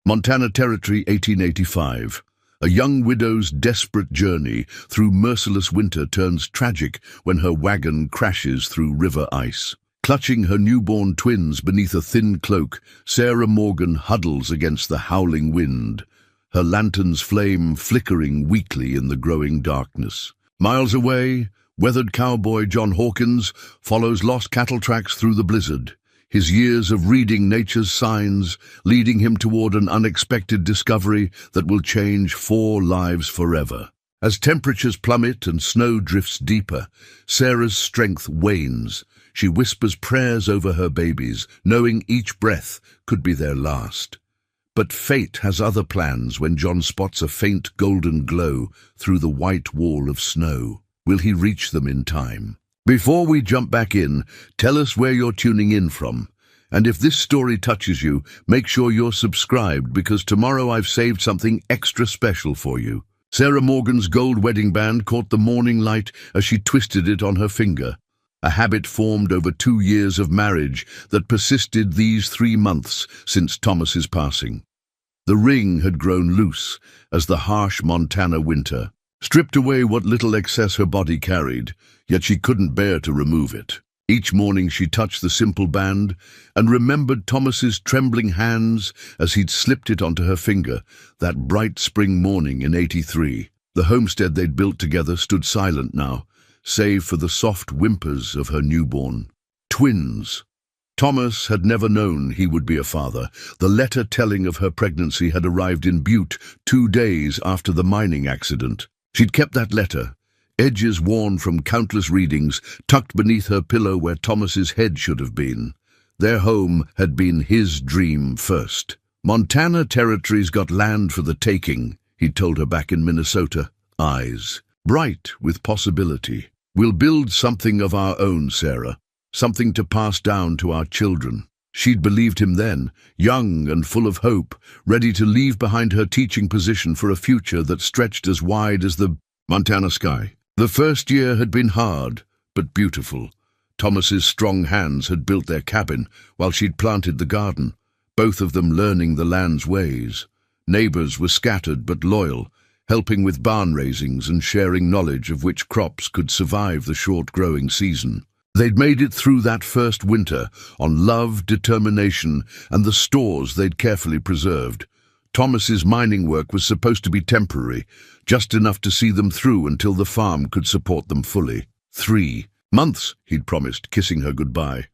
Montana Territory, 1885. A young widow's desperate journey through merciless winter turns tragic when her wagon crashes through river ice. Clutching her newborn twins beneath a thin cloak, Sarah Morgan huddles against the howling wind, her lantern's flame flickering weakly in the growing darkness. Miles away, weathered cowboy John Hawkins follows lost cattle tracks through the blizzard, his years of reading nature's signs leading him toward an unexpected discovery that will change 4 lives forever. As temperatures plummet and snow drifts deeper, Sarah's strength wanes. She whispers prayers over her babies, knowing each breath could be their last. But fate has other plans when John spots a faint golden glow through the white wall of snow. Will he reach them in time? Before we jump back in, tell us where you're tuning in from. And if this story touches you, make sure you're subscribed, because tomorrow I've saved something extra special for you. Sarah Morgan's gold wedding band caught the morning light as she twisted it on her finger. A habit formed over 2 years of marriage that persisted these 3 months since Thomas's passing. The ring had grown loose as the harsh Montana winter stripped away what little excess her body carried, yet she couldn't bear to remove it. Each morning she touched the simple band and remembered Thomas's trembling hands as he'd slipped it onto her finger that bright spring morning in '83. The homestead they'd built together stood silent now, save for the soft whimpers of her newborn twins. Thomas had never known he would be a father. The letter telling of her pregnancy had arrived in Butte 2 days after the mining accident. She'd kept that letter, edges worn from countless readings, tucked beneath her pillow where Thomas's head should have been. Their home had been his dream first. Montana Territory's got land for the taking, he'd told her back in Minnesota, eyes bright with possibility. We'll build something of our own, Sarah, something to pass down to our children. She'd believed him then, young and full of hope, ready to leave behind her teaching position for a future that stretched as wide as the Montana sky. The first year had been hard, but beautiful. Thomas's strong hands had built their cabin, while she'd planted the garden, both of them learning the land's ways. Neighbors were scattered but loyal, helping with barn raisings and sharing knowledge of which crops could survive the short growing season. They'd made it through that first winter on love, determination, and the stores they'd carefully preserved. Thomas's mining work was supposed to be temporary, just enough to see them through until the farm could support them fully. 3 months, he'd promised, kissing her goodbye.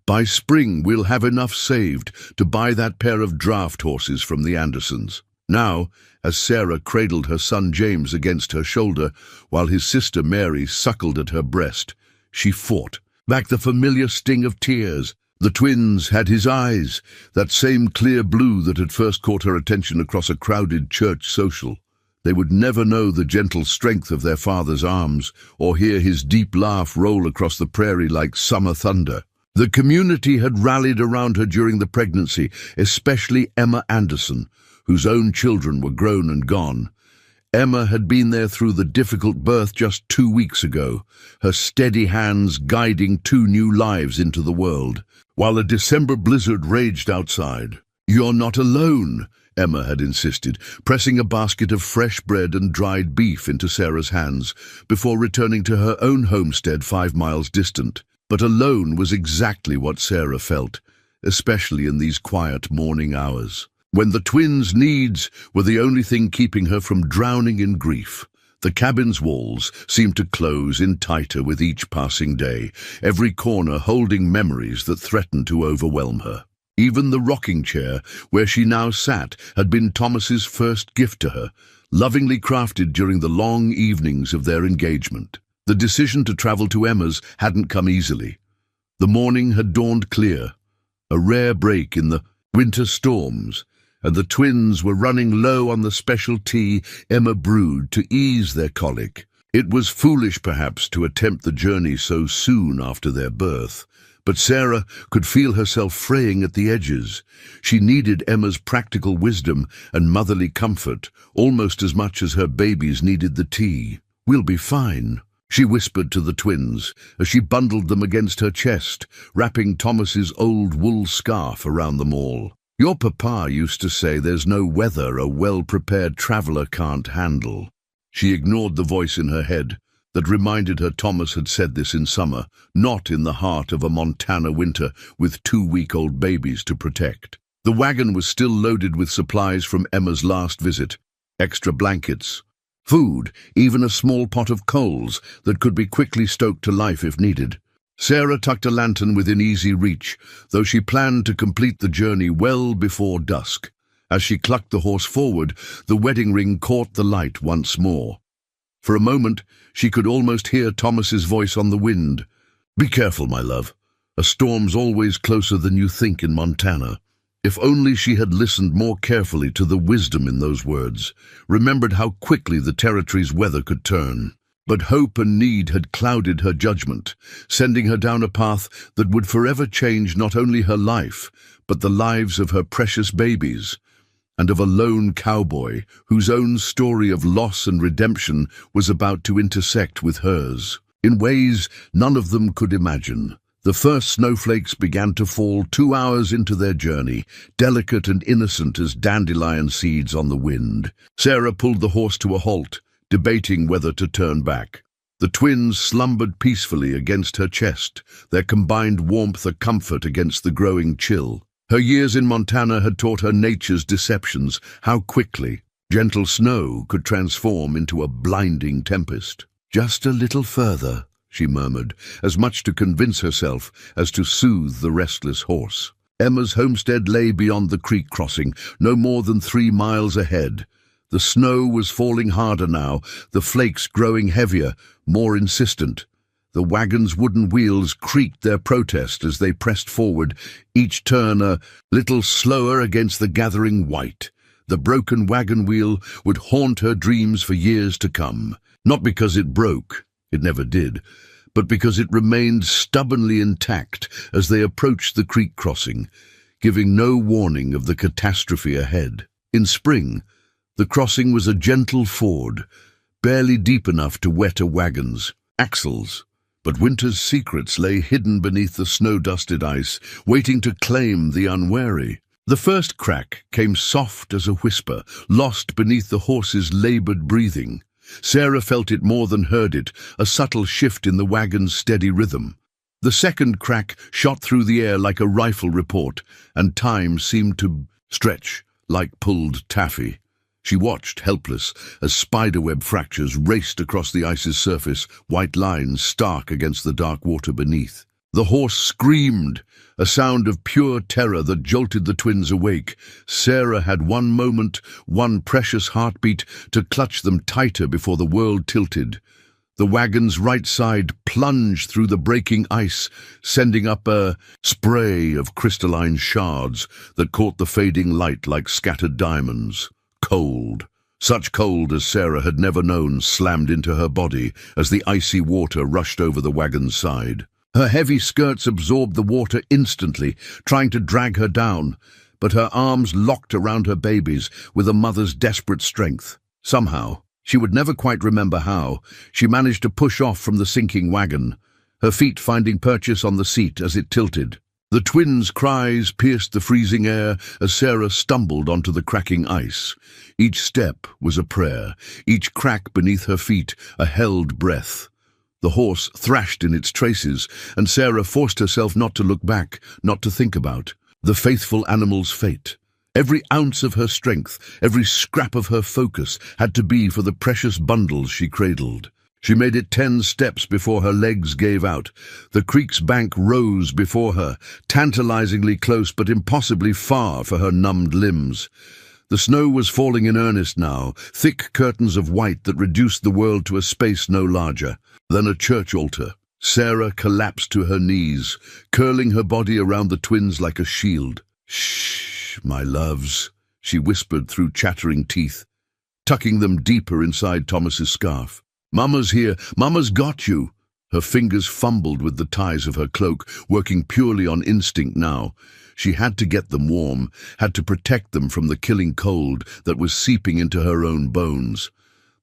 By spring, we'll have enough saved to buy that pair of draft horses from the Andersons. Now, as Sarah cradled her son James against her shoulder, while his sister Mary suckled at her breast, she fought back the familiar sting of tears. The twins had his eyes, that same clear blue that had first caught her attention across a crowded church social. They would never know the gentle strength of their father's arms, or hear his deep laugh roll across the prairie like summer thunder. The community had rallied around her during the pregnancy, especially Emma Anderson, whose own children were grown and gone. Emma had been there through the difficult birth just 2 weeks ago, her steady hands guiding 2 new lives into the world, while a December blizzard raged outside. "You're not alone," Emma had insisted, pressing a basket of fresh bread and dried beef into Sarah's hands before returning to her own homestead 5 miles distant. But alone was exactly what Sarah felt, especially in these quiet morning hours, when the twins' needs were the only thing keeping her from drowning in grief. The cabin's walls seemed to close in tighter with each passing day, every corner holding memories that threatened to overwhelm her. Even the rocking chair where she now sat had been Thomas's first gift to her, lovingly crafted during the long evenings of their engagement. The decision to travel to Emma's hadn't come easily. The morning had dawned clear, a rare break in the winter storms, and the twins were running low on the special tea Emma brewed to ease their colic. It was foolish, perhaps, to attempt the journey so soon after their birth, but Sarah could feel herself fraying at the edges. She needed Emma's practical wisdom and motherly comfort almost as much as her babies needed the tea. "We'll be fine," she whispered to the twins as she bundled them against her chest, wrapping Thomas's old wool scarf around them all. Your papa used to say there's no weather a well-prepared traveler can't handle. She ignored the voice in her head that reminded her Thomas had said this in summer, not in the heart of a Montana winter with 2-week-old babies to protect. The wagon was still loaded with supplies from Emma's last visit. Extra blankets, food, even a small pot of coals that could be quickly stoked to life if needed. Sarah tucked a lantern within easy reach, though she planned to complete the journey well before dusk. As she clucked the horse forward, the wedding ring caught the light once more. For a moment, she could almost hear Thomas's voice on the wind. "Be careful, my love. A storm's always closer than you think in Montana." If only she had listened more carefully to the wisdom in those words, remembered how quickly the territory's weather could turn. But hope and need had clouded her judgment, sending her down a path that would forever change not only her life, but the lives of her precious babies, and of a lone cowboy whose own story of loss and redemption was about to intersect with hers. In ways none of them could imagine, the first snowflakes began to fall 2 hours into their journey, delicate and innocent as dandelion seeds on the wind. Sarah pulled the horse to a halt, debating whether to turn back. The twins slumbered peacefully against her chest, their combined warmth a comfort against the growing chill. Her years in Montana had taught her nature's deceptions, how quickly gentle snow could transform into a blinding tempest. "Just a little further," she murmured, as much to convince herself as to soothe the restless horse. Emma's homestead lay beyond the creek crossing, no more than 3 miles ahead. The snow was falling harder now, the flakes growing heavier, more insistent. The wagon's wooden wheels creaked their protest as they pressed forward, each turn a little slower against the gathering white. The broken wagon wheel would haunt her dreams for years to come, not because it broke, it never did, but because it remained stubbornly intact as they approached the creek crossing, giving no warning of the catastrophe ahead. In spring, the crossing was a gentle ford, barely deep enough to wet a wagon's axles. But winter's secrets lay hidden beneath the snow-dusted ice, waiting to claim the unwary. The first crack came soft as a whisper, lost beneath the horse's labored breathing. Sarah felt it more than heard it, a subtle shift in the wagon's steady rhythm. The second crack shot through the air like a rifle report, and time seemed to stretch like pulled taffy. She watched, helpless, as spiderweb fractures raced across the ice's surface, white lines stark against the dark water beneath. The horse screamed, a sound of pure terror that jolted the twins awake. Sarah had one moment, one precious heartbeat, to clutch them tighter before the world tilted. The wagon's right side plunged through the breaking ice, sending up a spray of crystalline shards that caught the fading light like scattered diamonds. Cold, such cold as Sarah had never known, slammed into her body as the icy water rushed over the wagon's side. Her heavy skirts absorbed the water instantly, trying to drag her down, but her arms locked around her babies with a mother's desperate strength. Somehow, she would never quite remember how, she managed to push off from the sinking wagon, her feet finding purchase on the seat as it tilted. The twins' cries pierced the freezing air as Sarah stumbled onto the cracking ice. Each step was a prayer, each crack beneath her feet a held breath. The horse thrashed in its traces, and Sarah forced herself not to look back, not to think about the faithful animal's fate. Every ounce of her strength, every scrap of her focus had to be for the precious bundles she cradled. She made it 10 steps before her legs gave out. The creek's bank rose before her, tantalizingly close but impossibly far for her numbed limbs. The snow was falling in earnest now, thick curtains of white that reduced the world to a space no larger than a church altar. Sarah collapsed to her knees, curling her body around the twins like a shield. "Shh, my loves," she whispered through chattering teeth, tucking them deeper inside Thomas's scarf. "Mama's here. Mama's got you." Her fingers fumbled with the ties of her cloak, working purely on instinct now. She had to get them warm, had to protect them from the killing cold that was seeping into her own bones.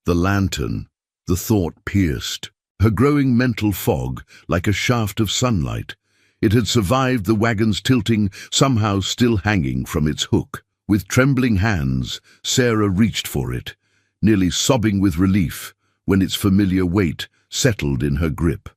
The lantern, the thought pierced her growing mental fog like a shaft of sunlight. It had survived the wagon's tilting, somehow still hanging from its hook. With trembling hands, Sarah reached for it, nearly sobbing with relief when its familiar weight settled in her grip.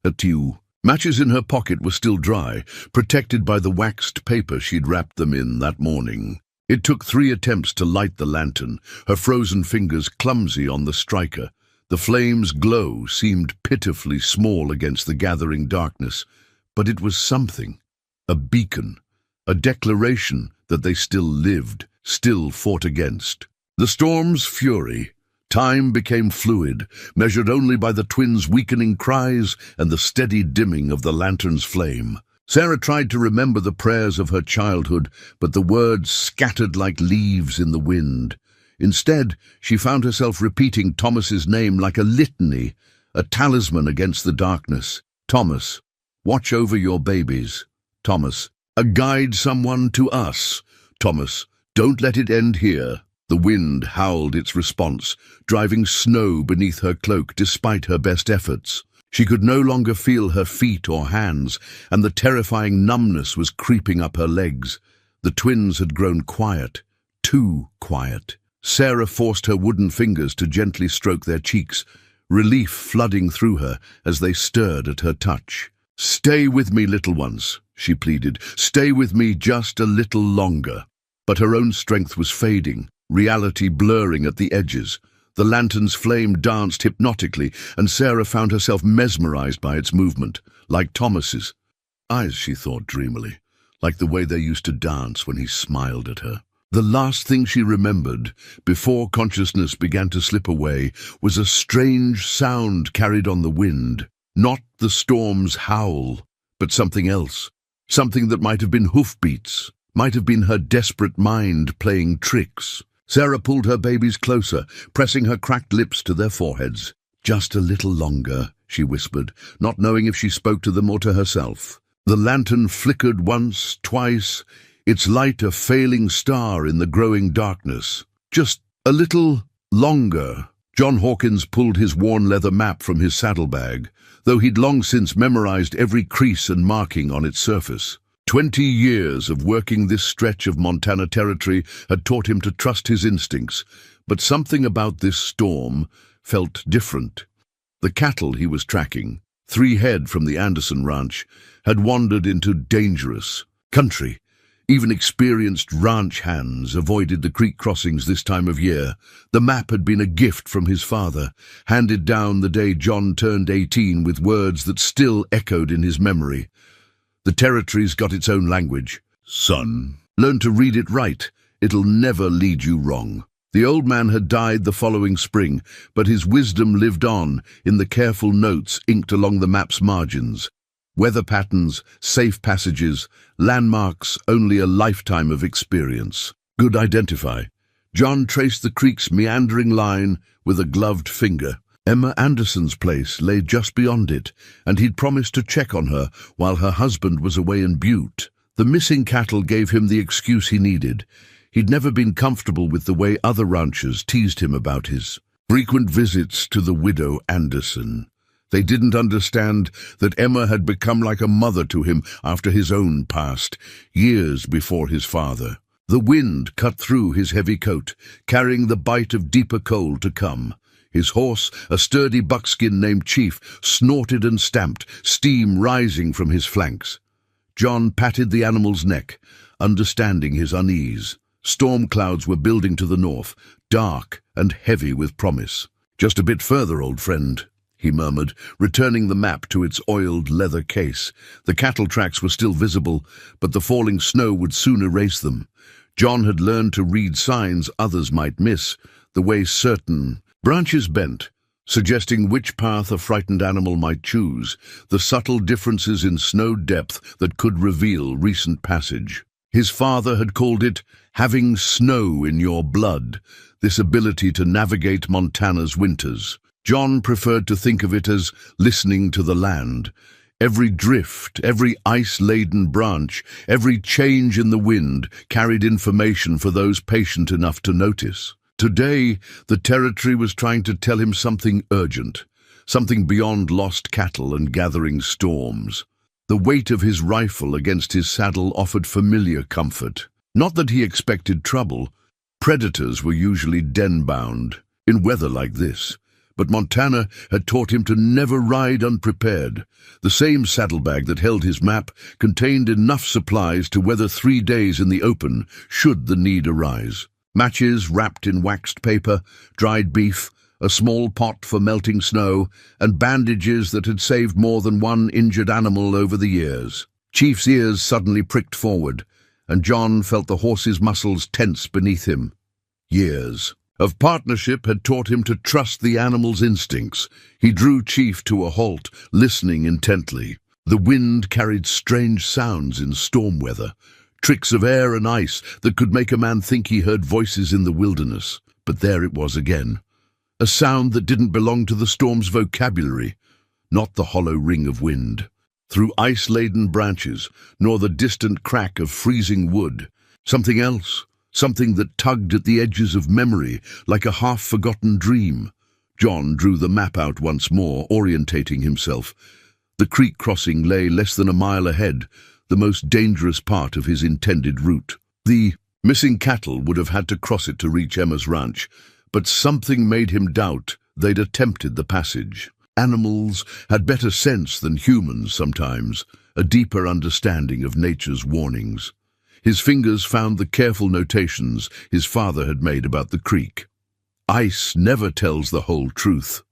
Adieu. Matches in her pocket were still dry, protected by the waxed paper she'd wrapped them in that morning. It took 3 attempts to light the lantern, her frozen fingers clumsy on the striker. The flame's glow seemed pitifully small against the gathering darkness, but it was something, a beacon, a declaration that they still lived, still fought against. The storm's fury. Time became fluid, measured only by the twins' weakening cries and the steady dimming of the lantern's flame. Sarah tried to remember the prayers of her childhood, but the words scattered like leaves in the wind. Instead, she found herself repeating Thomas's name like a litany, a talisman against the darkness. Thomas, watch over your babies. Thomas, guide someone to us. Thomas, don't let it end here. The wind howled its response, driving snow beneath her cloak despite her best efforts. She could no longer feel her feet or hands, and the terrifying numbness was creeping up her legs. The twins had grown quiet, too quiet. Sarah forced her wooden fingers to gently stroke their cheeks, relief flooding through her as they stirred at her touch. "Stay with me, little ones," she pleaded. "Stay with me just a little longer." But her own strength was fading, reality blurring at the edges. The lantern's flame danced hypnotically, and Sarah found herself mesmerized by its movement, like Thomas's. Eyes, she thought dreamily, like the way they used to dance when he smiled at her. The last thing she remembered, before consciousness began to slip away, was a strange sound carried on the wind. Not the storm's howl, but something else. Something that might have been hoofbeats, might have been her desperate mind playing tricks. Sarah pulled her babies closer, pressing her cracked lips to their foreheads. "Just a little longer," she whispered, not knowing if she spoke to them or to herself. The lantern flickered once, twice, its light a failing star in the growing darkness. "Just a little longer." John Hawkins pulled his worn leather map from his saddlebag, though he'd long since memorized every crease and marking on its surface. 20 years of working this stretch of Montana territory had taught him to trust his instincts, but something about this storm felt different. The cattle he was tracking, 3 head from the Anderson ranch, had wandered into dangerous country. Even experienced ranch hands avoided the creek crossings this time of year. The map had been a gift from his father, handed down the day John turned 18 with words that still echoed in his memory. The territory's got its own language. "Son, learn to read it right. It'll never lead you wrong." The old man had died the following spring, but his wisdom lived on in the careful notes inked along the map's margins. Weather patterns, safe passages, landmarks only a lifetime of experience could identify. John traced the creek's meandering line with a gloved finger. Emma Anderson's place lay just beyond it, and he'd promised to check on her while her husband was away in Butte. The missing cattle gave him the excuse he needed. He'd never been comfortable with the way other ranchers teased him about his frequent visits to the widow Anderson. They didn't understand that Emma had become like a mother to him after his own passed, years before his father. The wind cut through his heavy coat, carrying the bite of deeper cold to come. His horse, a sturdy buckskin named Chief, snorted and stamped, steam rising from his flanks. John patted the animal's neck, understanding his unease. Storm clouds were building to the north, dark and heavy with promise. "Just a bit further, old friend," he murmured, returning the map to its oiled leather case. The cattle tracks were still visible, but the falling snow would soon erase them. John had learned to read signs others might miss, the way certain branches bent, suggesting which path a frightened animal might choose, the subtle differences in snow depth that could reveal recent passage. His father had called it having snow in your blood, this ability to navigate Montana's winters. John preferred to think of it as listening to the land. Every drift, every ice-laden branch, every change in the wind carried information for those patient enough to notice. Today, the territory was trying to tell him something urgent, something beyond lost cattle and gathering storms. The weight of his rifle against his saddle offered familiar comfort. Not that he expected trouble. Predators were usually den-bound in weather like this. But Montana had taught him to never ride unprepared. The same saddlebag that held his map contained enough supplies to weather 3 days in the open, should the need arise. Matches wrapped in waxed paper, dried beef, a small pot for melting snow, and bandages that had saved more than one injured animal over the years. Chief's ears suddenly pricked forward, and John felt the horse's muscles tense beneath him. Years of partnership had taught him to trust the animal's instincts. He drew Chief to a halt, listening intently. The wind carried strange sounds in storm weather, tricks of air and ice that could make a man think he heard voices in the wilderness. But there it was again, a sound that didn't belong to the storm's vocabulary, not the hollow ring of wind, through ice-laden branches, nor the distant crack of freezing wood. Something else. Something that tugged at the edges of memory, like a half-forgotten dream. John drew the map out once more, orientating himself. The creek crossing lay less than a mile ahead, the most dangerous part of his intended route. The missing cattle would have had to cross it to reach Emma's ranch, but something made him doubt they'd attempted the passage. Animals had better sense than humans sometimes, a deeper understanding of nature's warnings. His fingers found the careful notations his father had made about the creek. Ice never tells the whole truth,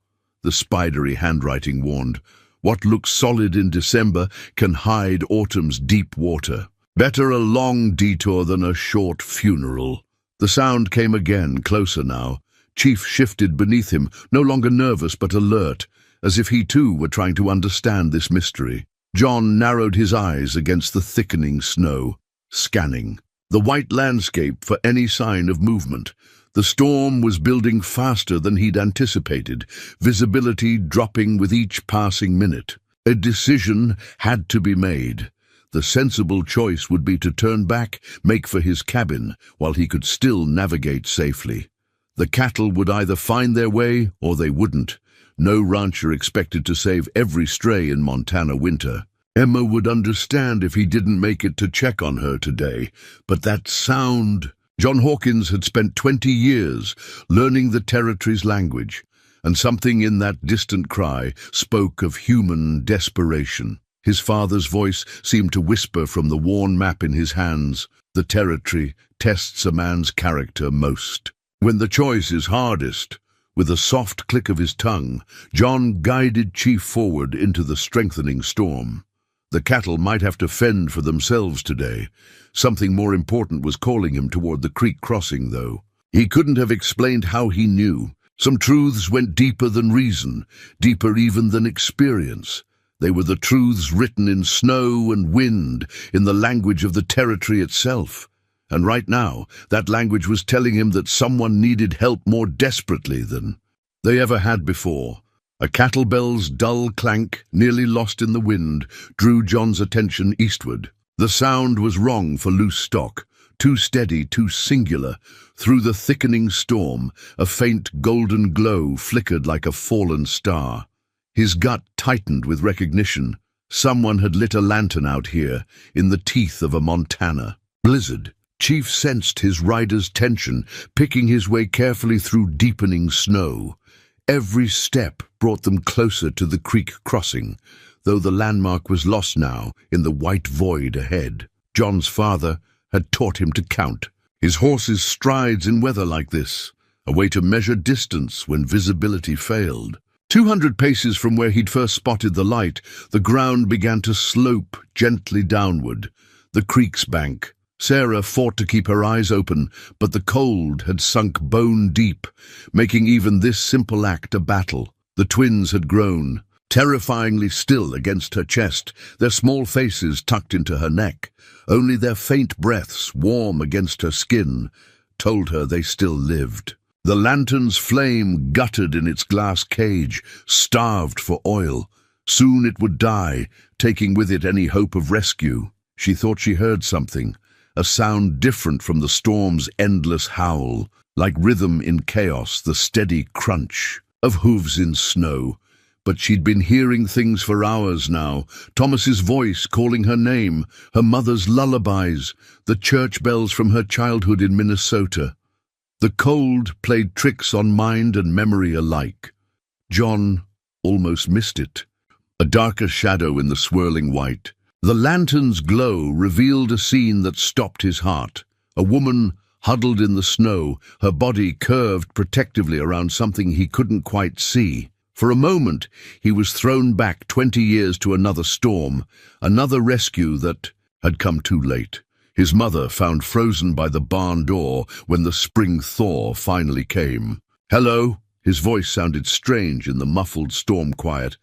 the spidery handwriting warned. What looks solid in December can hide autumn's deep water. Better a long detour than a short funeral. The sound came again, closer now. Chief shifted beneath him, no longer nervous but alert, as if he too were trying to understand this mystery. John narrowed his eyes against the thickening snow, scanning the white landscape for any sign of movement. The storm was building faster than he'd anticipated, visibility dropping with each passing minute. A decision had to be made. The sensible choice would be to turn back, make for his cabin, while he could still navigate safely. The cattle would either find their way or they wouldn't. No rancher expected to save every stray in Montana winter. Emma would understand if he didn't make it to check on her today, but that sound... John Hawkins had spent 20 years learning the territory's language, and something in that distant cry spoke of human desperation. His father's voice seemed to whisper from the worn map in his hands. The territory tests a man's character most. When the choice is hardest, with a soft click of his tongue, John guided Chief forward into the strengthening storm. The cattle might have to fend for themselves today. Something more important was calling him toward the creek crossing, though. He couldn't have explained how he knew. Some truths went deeper than reason, deeper even than experience. They were the truths written in snow and wind, in the language of the territory itself. And right now, that language was telling him that someone needed help more desperately than they ever had before. A cattle bell's dull clank, nearly lost in the wind, drew John's attention eastward. The sound was wrong for loose stock, too steady, too singular. Through the thickening storm, a faint golden glow flickered like a fallen star. His gut tightened with recognition. Someone had lit a lantern out here, in the teeth of a Montana blizzard. Chief sensed his rider's tension, picking his way carefully through deepening snow. Every step brought them closer to the creek crossing, though the landmark was lost now in the white void ahead. John's father had taught him to count. His horse's strides in weather like this, a way to measure distance when visibility failed. 200 paces from where he'd first spotted the light, the ground began to slope gently downward. The creek's bank. Sarah fought to keep her eyes open, but the cold had sunk bone deep, making even this simple act a battle. The twins had grown, terrifyingly still against her chest, their small faces tucked into her neck. Only their faint breaths, warm against her skin, told her they still lived. The lantern's flame guttered in its glass cage, starved for oil. Soon it would die, taking with it any hope of rescue. She thought she heard something. A sound different from the storm's endless howl, like rhythm in chaos, the steady crunch of hooves in snow. But she'd been hearing things for hours now. Thomas's voice calling her name, her mother's lullabies, the church bells from her childhood in Minnesota. The cold played tricks on mind and memory alike. John almost missed it. A darker shadow in the swirling white. The lantern's glow revealed a scene that stopped his heart. A woman huddled in the snow, her body curved protectively around something he couldn't quite see. For a moment, he was thrown back 20 years to another storm, another rescue that had come too late. His mother found frozen by the barn door when the spring thaw finally came. "Hello?" His voice sounded strange in the muffled storm quiet.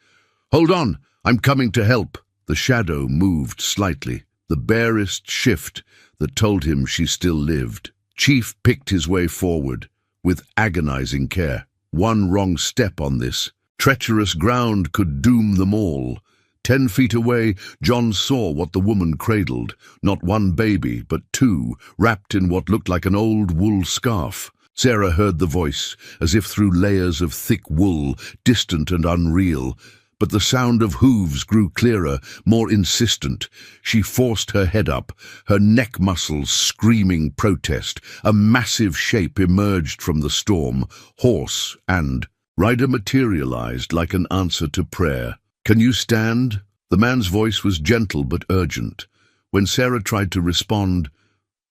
"Hold on, I'm coming to help." The shadow moved slightly, the barest shift that told him she still lived. Chief picked his way forward, with agonizing care. One wrong step on this treacherous ground could doom them all. 10 feet away, John saw what the woman cradled, not one baby, but 2, wrapped in what looked like an old wool scarf. Sarah heard the voice, as if through layers of thick wool, distant and unreal. But the sound of hooves grew clearer, more insistent. She forced her head up, her neck muscles screaming protest. A massive shape emerged from the storm, horse and rider materialized like an answer to prayer. "Can you stand?" The man's voice was gentle but urgent. When Sarah tried to respond,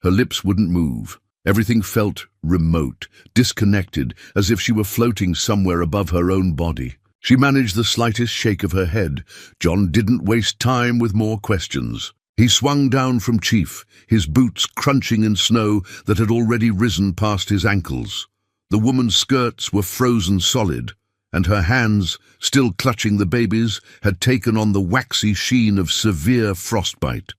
her lips wouldn't move. Everything felt remote, disconnected, as if she were floating somewhere above her own body. She managed the slightest shake of her head. John didn't waste time with more questions. He swung down from Chief, his boots crunching in snow that had already risen past his ankles. The woman's skirts were frozen solid, and her hands, still clutching the babies, had taken on the waxy sheen of severe frostbite.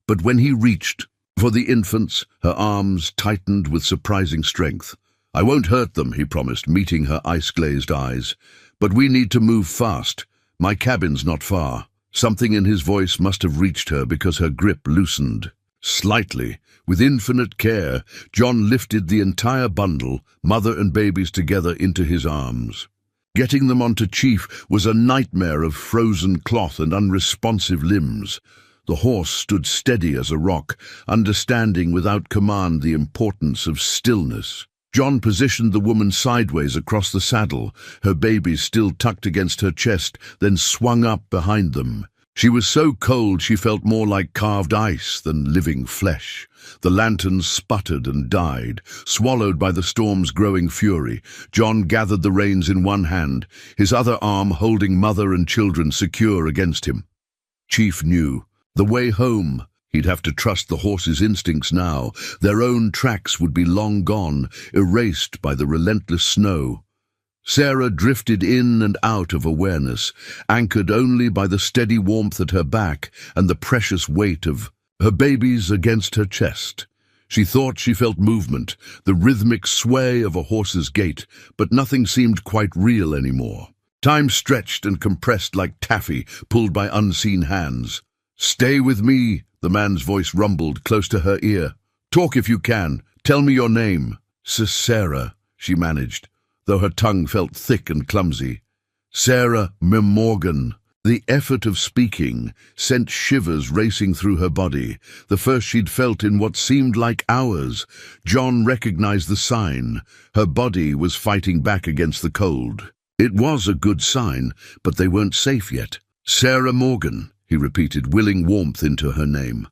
But when he reached for the infants, her arms tightened with surprising strength. "I won't hurt them," he promised, meeting her ice-glazed eyes. "But we need to move fast. My cabin's not far." Something in his voice must have reached her because her grip loosened. Slightly, with infinite care, John lifted the entire bundle, mother and babies together, into his arms. Getting them onto Chief was a nightmare of frozen cloth and unresponsive limbs. The horse stood steady as a rock, understanding without command the importance of stillness. John positioned the woman sideways across the saddle, her babies still tucked against her chest, then swung up behind them. She was so cold she felt more like carved ice than living flesh. The lanterns sputtered and died, swallowed by the storm's growing fury. John gathered the reins in one hand, his other arm holding mother and children secure against him. Chief knew. The way home. He'd have to trust the horse's instincts now. Their own tracks would be long gone, erased by the relentless snow. Sarah drifted in and out of awareness, anchored only by the steady warmth at her back and the precious weight of her babies against her chest. She thought she felt movement, the rhythmic sway of a horse's gait, but nothing seemed quite real anymore. Time stretched and compressed like taffy pulled by unseen hands. "Stay with me," the man's voice rumbled close to her ear. "Talk if you can. Tell me your name." "Sarah," she managed, though her tongue felt thick and clumsy. "Sarah Morgan." The effort of speaking sent shivers racing through her body, the first she'd felt in what seemed like hours. John recognized the sign. Her body was fighting back against the cold. It was a good sign, but they weren't safe yet. "Sarah Morgan," he repeated, willing warmth into her name.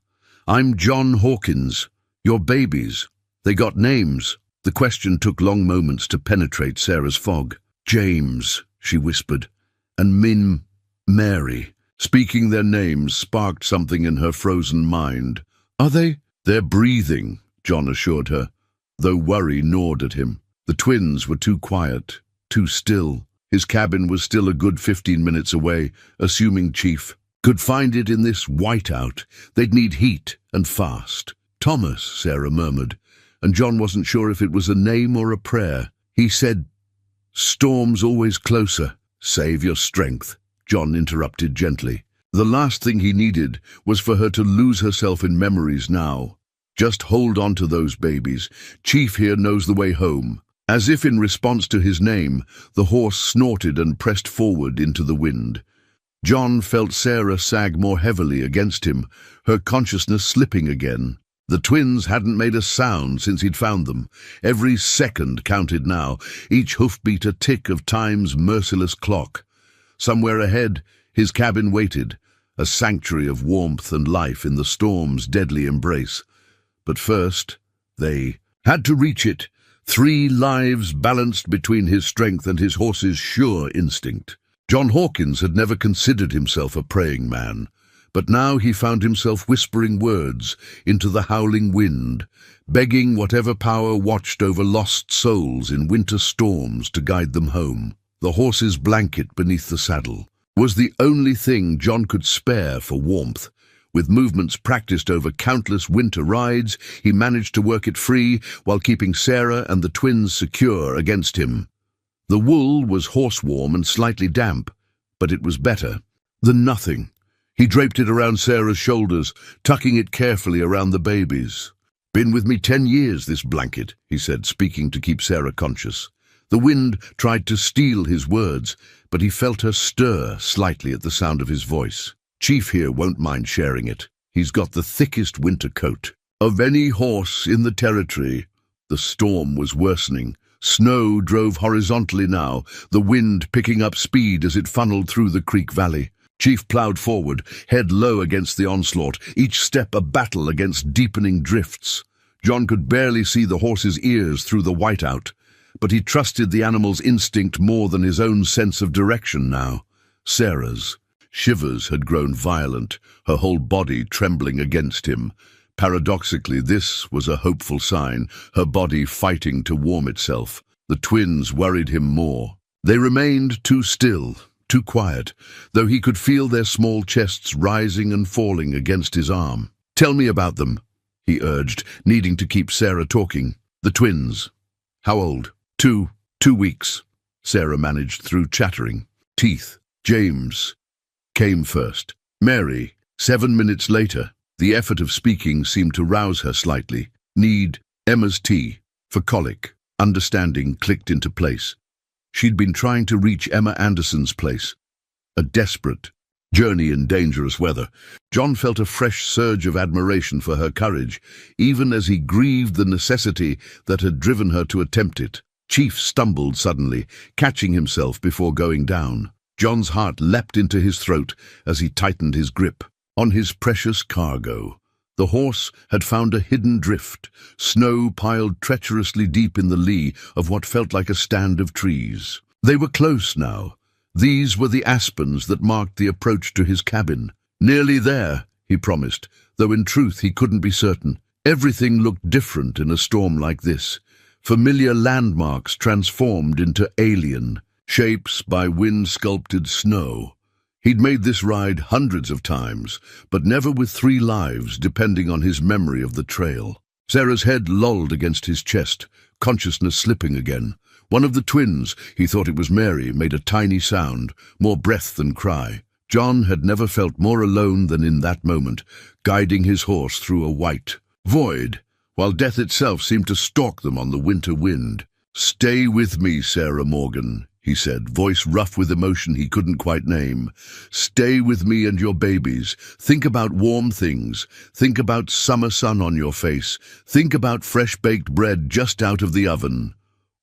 "I'm John Hawkins. Your babies. They got names." The question took long moments to penetrate Sarah's fog. "James," she whispered, "and Mary." Speaking their names sparked something in her frozen mind. "Are they?" "They're breathing," John assured her, though worry gnawed at him. The twins were too quiet, too still. His cabin was still a good 15 minutes away, assuming Chief could find it in this whiteout. They'd need heat, and fast. "Thomas," Sarah murmured, and John wasn't sure if it was a name or a prayer. He said, "Storm's always closer." "Save your strength," John interrupted gently. The last thing he needed was for her to lose herself in memories now. "Just hold on to those babies. Chief here knows the way home." As if in response to his name, the horse snorted and pressed forward into the wind. John felt Sarah sag more heavily against him, her consciousness slipping again. The twins hadn't made a sound since he'd found them. Every second counted now, each hoofbeat a tick of time's merciless clock. Somewhere ahead, his cabin waited, a sanctuary of warmth and life in the storm's deadly embrace. But first, they had to reach it, 3 lives balanced between his strength and his horse's sure instinct. John Hawkins had never considered himself a praying man, but now he found himself whispering words into the howling wind, begging whatever power watched over lost souls in winter storms to guide them home. The horse's blanket beneath the saddle was the only thing John could spare for warmth. With movements practiced over countless winter rides, he managed to work it free while keeping Sarah and the twins secure against him. The wool was horse-warm and slightly damp, but it was better than nothing. He draped it around Sarah's shoulders, tucking it carefully around the babies. "Been with me 10 years, this blanket," he said, speaking to keep Sarah conscious. The wind tried to steal his words, but he felt her stir slightly at the sound of his voice. "Chief here won't mind sharing it. He's got the thickest winter coat of any horse in the territory." The storm was worsening. Snow drove horizontally now, the wind picking up speed as it funneled through the creek valley. Chief plowed forward, head low against the onslaught, each step a battle against deepening drifts. John could barely see the horse's ears through the whiteout, but he trusted the animal's instinct more than his own sense of direction now. Sarah's shivers had grown violent, her whole body trembling against him. Paradoxically, this was a hopeful sign, her body fighting to warm itself. The twins worried him more. They remained too still, too quiet, though he could feel their small chests rising and falling against his arm. "Tell me about them," he urged, needing to keep Sarah talking. "The twins. How old?" Two weeks, Sarah managed through chattering teeth. "James came first. Mary, 7 minutes later." The effort of speaking seemed to rouse her slightly. "Need Emma's tea for colic." Understanding clicked into place. She'd been trying to reach Emma Anderson's place. A desperate journey in dangerous weather. John felt a fresh surge of admiration for her courage, even as he grieved the necessity that had driven her to attempt it. Chief stumbled suddenly, catching himself before going down. John's heart leapt into his throat as he tightened his grip on his precious cargo. The horse had found a hidden drift, snow piled treacherously deep in the lee of what felt like a stand of trees. They were close now. These were the aspens that marked the approach to his cabin. "Nearly there," he promised, though in truth he couldn't be certain. Everything looked different in a storm like this. Familiar landmarks transformed into alien shapes by wind-sculpted snow. He'd made this ride hundreds of times, but never with 3 lives depending on his memory of the trail. Sarah's head lolled against his chest, consciousness slipping again. One of the twins, he thought it was Mary, made a tiny sound, more breath than cry. John had never felt more alone than in that moment, guiding his horse through a white void, while death itself seemed to stalk them on the winter wind. "Stay with me, Sarah Morgan," he said, voice rough with emotion he couldn't quite name. "Stay with me and your babies. Think about warm things. Think about summer sun on your face. Think about fresh-baked bread just out of the oven."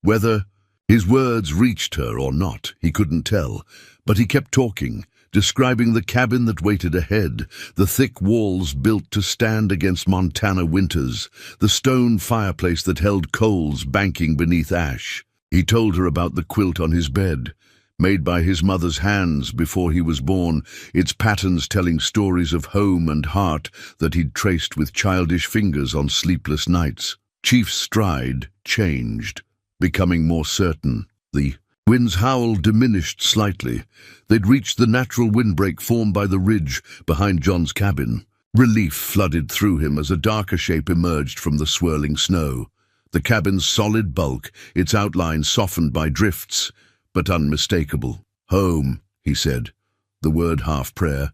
Whether his words reached her or not, he couldn't tell, but he kept talking, describing the cabin that waited ahead, the thick walls built to stand against Montana winters, the stone fireplace that held coals banking beneath ash. He told her about the quilt on his bed, made by his mother's hands before he was born, its patterns telling stories of home and heart that he'd traced with childish fingers on sleepless nights. Chief's stride changed, becoming more certain. The wind's howl diminished slightly. They'd reached the natural windbreak formed by the ridge behind John's cabin. Relief flooded through him as a darker shape emerged from the swirling snow. The cabin's solid bulk, its outline softened by drifts, but unmistakable. "Home," he said, the word half prayer.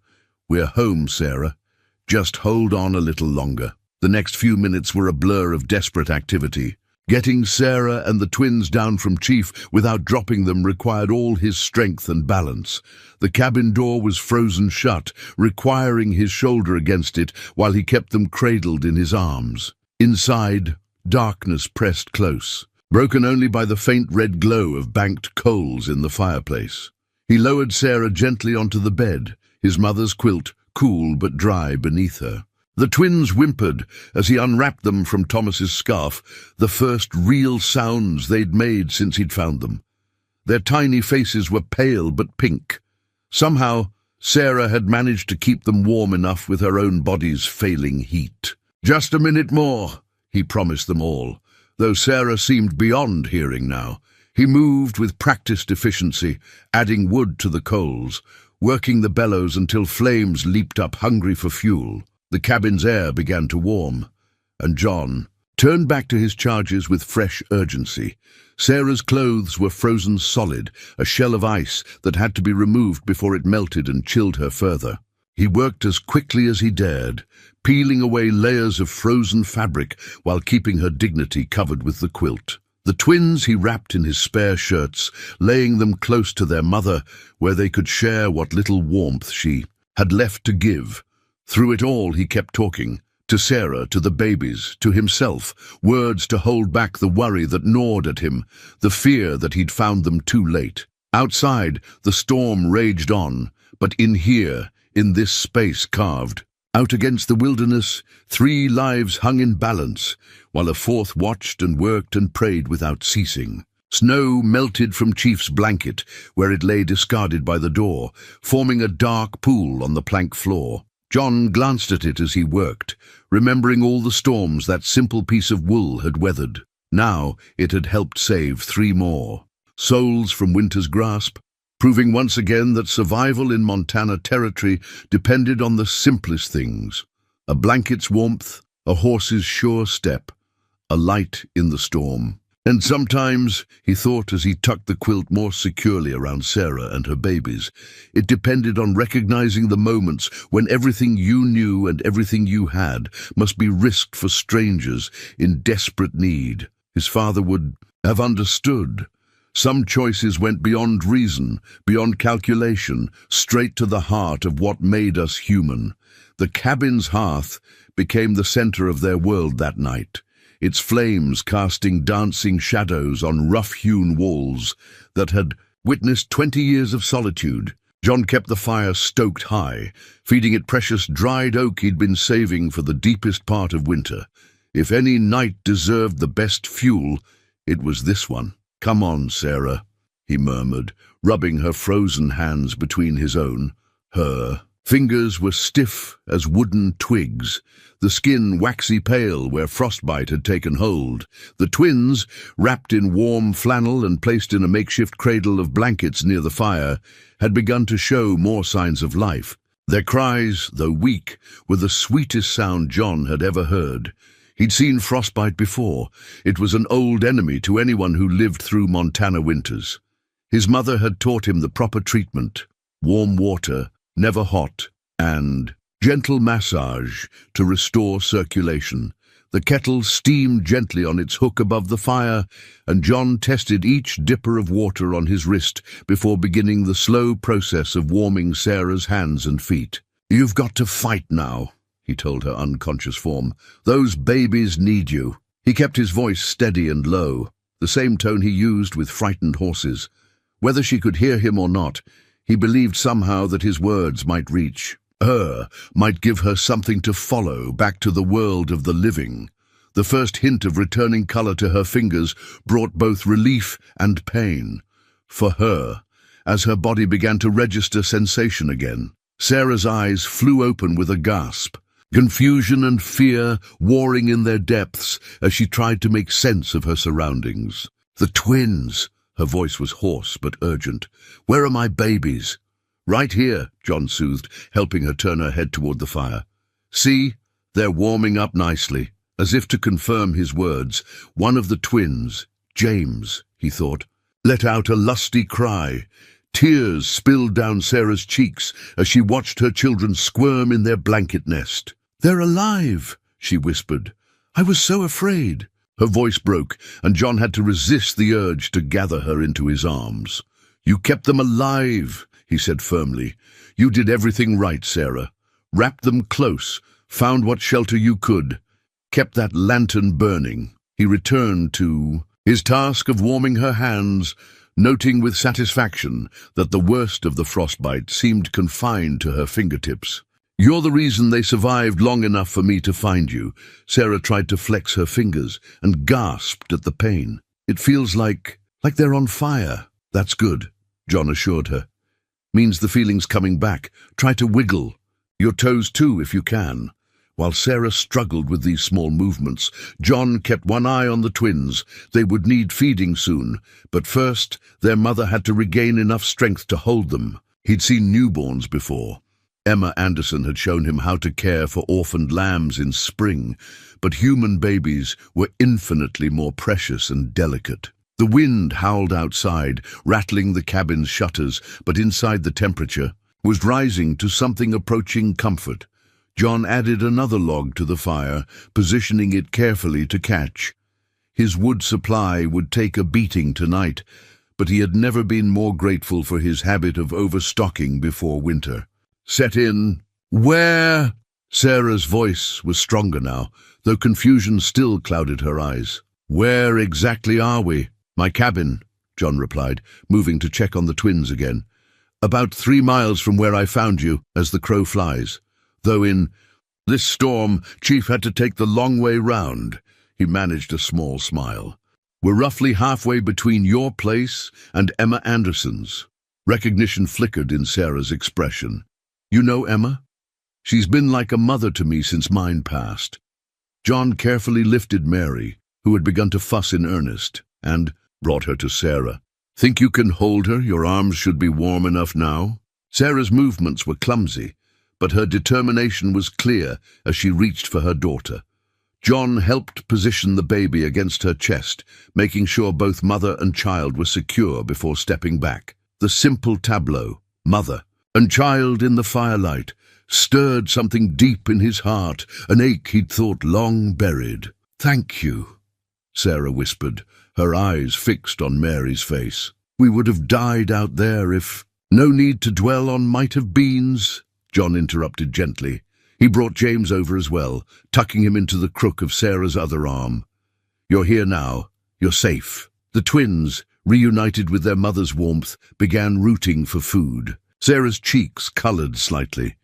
"We're home, Sarah. Just hold on a little longer." The next few minutes were a blur of desperate activity. Getting Sarah and the twins down from Chief without dropping them required all his strength and balance. The cabin door was frozen shut, requiring his shoulder against it while he kept them cradled in his arms. Inside, darkness pressed close, broken only by the faint red glow of banked coals in the fireplace. He lowered Sarah gently onto the bed, his mother's quilt cool but dry beneath her. The twins whimpered as he unwrapped them from Thomas's scarf, the first real sounds they'd made since he'd found them. Their tiny faces were pale but pink. Somehow, Sarah had managed to keep them warm enough with her own body's failing heat. "Just a minute more," he promised them all, though Sarah seemed beyond hearing now. He moved with practiced efficiency, adding wood to the coals, working the bellows until flames leaped up hungry for fuel. The cabin's air began to warm, and John turned back to his charges with fresh urgency. Sarah's clothes were frozen solid, a shell of ice that had to be removed before it melted and chilled her further. He worked as quickly as he dared, peeling away layers of frozen fabric while keeping her dignity covered with the quilt. The twins he wrapped in his spare shirts, laying them close to their mother, where they could share what little warmth she had left to give. Through it all he kept talking, to Sarah, to the babies, to himself, words to hold back the worry that gnawed at him, the fear that he'd found them too late. Outside, the storm raged on, but in here, in this space carved, out against the wilderness, 3 lives hung in balance, while a 4th watched and worked and prayed without ceasing. Snow melted from Chief's blanket, where it lay discarded by the door, forming a dark pool on the plank floor. John glanced at it as he worked, remembering all the storms that simple piece of wool had weathered. Now it had helped save 3 more. Souls from winter's grasp, proving once again that survival in Montana territory depended on the simplest things. A blanket's warmth, a horse's sure step, a light in the storm. And sometimes, he thought as he tucked the quilt more securely around Sarah and her babies, it depended on recognizing the moments when everything you knew and everything you had must be risked for strangers in desperate need. His father would have understood. Some choices went beyond reason, beyond calculation, straight to the heart of what made us human. The cabin's hearth became the center of their world that night, its flames casting dancing shadows on rough-hewn walls that had witnessed 20 years of solitude. John kept the fire stoked high, feeding it precious dried oak he'd been saving for the deepest part of winter. If any night deserved the best fuel, it was this one. "Come on, Sarah," he murmured, rubbing her frozen hands between his own. Her fingers were stiff as wooden twigs, the skin waxy pale where frostbite had taken hold. The twins, wrapped in warm flannel and placed in a makeshift cradle of blankets near the fire, had begun to show more signs of life. Their cries, though weak, were the sweetest sound John had ever heard. He'd seen frostbite before. It was an old enemy to anyone who lived through Montana winters. His mother had taught him the proper treatment: warm water, never hot, and gentle massage to restore circulation. The kettle steamed gently on its hook above the fire, and John tested each dipper of water on his wrist before beginning the slow process of warming Sarah's hands and feet. "You've got to fight now," he told her unconscious form. "Those babies need you." He kept his voice steady and low, the same tone he used with frightened horses. Whether she could hear him or not, he believed somehow that his words might reach her, might give her something to follow back to the world of the living. The first hint of returning color to her fingers brought both relief and pain. For her, as her body began to register sensation again, Sarah's eyes flew open with a gasp, confusion and fear warring in their depths as she tried to make sense of her surroundings. "The twins!" Her voice was hoarse but urgent. "Where are my babies?" "Right here," John soothed, helping her turn her head toward the fire. "See, they're warming up nicely." As if to confirm his words, one of the twins, James, he thought, let out a lusty cry. Tears spilled down Sarah's cheeks as she watched her children squirm in their blanket nest. "They're alive," she whispered. "I was so afraid." Her voice broke, and John had to resist the urge to gather her into his arms. "You kept them alive," he said firmly. "You did everything right, Sarah. Wrapped them close, found what shelter you could, kept that lantern burning." He returned to his task of warming her hands, noting with satisfaction that the worst of the frostbite seemed confined to her fingertips. "You're the reason they survived long enough for me to find you." Sarah tried to flex her fingers and gasped at the pain. "It feels like they're on fire." "That's good," John assured her. "Means the feeling's coming back. Try to wiggle. Your toes too, if you can." While Sarah struggled with these small movements, John kept one eye on the twins. They would need feeding soon, but first their mother had to regain enough strength to hold them. He'd seen newborns before. Emma Anderson had shown him how to care for orphaned lambs in spring, but human babies were infinitely more precious and delicate. The wind howled outside, rattling the cabin's shutters, but inside the temperature was rising to something approaching comfort. John added another log to the fire, positioning it carefully to catch. His wood supply would take a beating tonight, but he had never been more grateful for his habit of overstocking before winter set in. "Where?" Sarah's voice was stronger now, though confusion still clouded her eyes. "Where exactly are we?" "My cabin," John replied, moving to check on the twins again. "About 3 miles from where I found you, as the crow flies. Though in this storm, Chief had to take the long way round." He managed a small smile. "We're roughly halfway between your place and Emma Anderson's." Recognition flickered in Sarah's expression. "You know Emma? She's been like a mother to me since mine passed." John carefully lifted Mary, who had begun to fuss in earnest, and brought her to Sarah. "Think you can hold her? Your arms should be warm enough now." Sarah's movements were clumsy, but her determination was clear as she reached for her daughter. John helped position the baby against her chest, making sure both mother and child were secure before stepping back. The simple tableau, mother and child in the firelight, stirred something deep in his heart, an ache he'd thought long buried. "Thank you," Sarah whispered, her eyes fixed on Mary's face. "We would have died out there if—" "No need to dwell on might-have-beens," John interrupted gently. He brought James over as well, tucking him into the crook of Sarah's other arm. "You're here now. You're safe." The twins, reunited with their mother's warmth, began rooting for food. Sarah's cheeks colored slightly.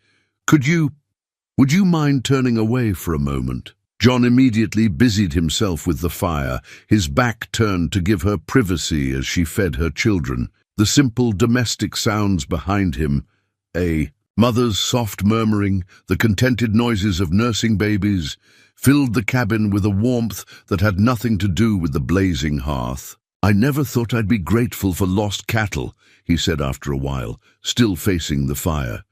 Would you mind turning away for a moment?" John immediately busied himself with the fire, his back turned to give her privacy as she fed her children. The simple domestic sounds behind him, a mother's soft murmuring, the contented noises of nursing babies, filled the cabin with a warmth that had nothing to do with the blazing hearth. "I never thought I'd be grateful for lost cattle," he said after a while, still facing the fire.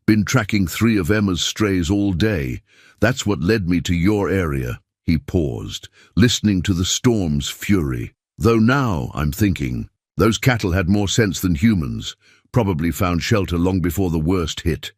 "Been tracking 3 of Emma's strays all day. That's what led me to your area." He paused, listening to the storm's fury. "Though now I'm thinking, those cattle had more sense than humans, probably found shelter long before the worst hit."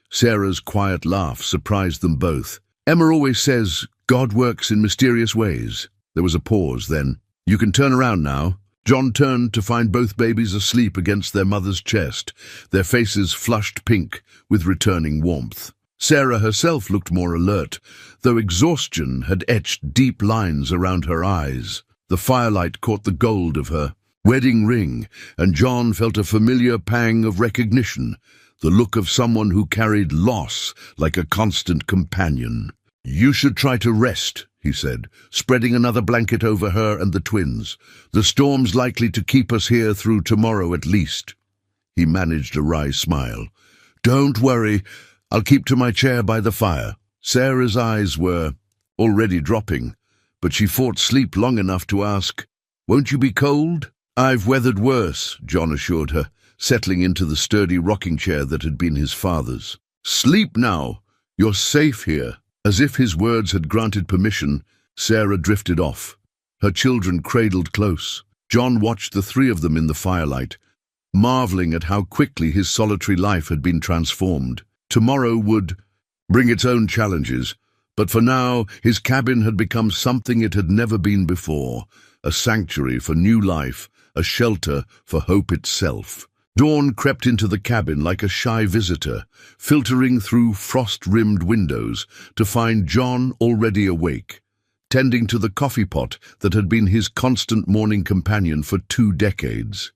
Sarah's quiet laugh surprised them both. "Emma always says God works in mysterious ways." There was a pause, then, "You can turn around now." John turned to find both babies asleep against their mother's chest, their faces flushed pink with returning warmth. Sarah herself looked more alert, though exhaustion had etched deep lines around her eyes. The firelight caught the gold of her wedding ring, and John felt a familiar pang of recognition, the look of someone who carried loss like a constant companion. "You should try to rest," he said, spreading another blanket over her and the twins. "The storm's likely to keep us here through tomorrow at least." He managed a wry smile. "Don't worry, I'll keep to my chair by the fire." Sarah's eyes were already dropping, but she fought sleep long enough to ask, "Won't you be cold?" "I've weathered worse," John assured her, settling into the sturdy rocking chair that had been his father's. "Sleep now. You're safe here." As if his words had granted permission, Sarah drifted off, her children cradled close. John watched the 3 of them in the firelight, marveling at how quickly his solitary life had been transformed. Tomorrow would bring its own challenges, But for now, his cabin had become something it had never been before, a sanctuary for new life, a shelter for hope itself. Dawn crept into the cabin like a shy visitor, filtering through frost-rimmed windows to find John already awake, tending to the coffee pot that had been his constant morning companion for 2 decades.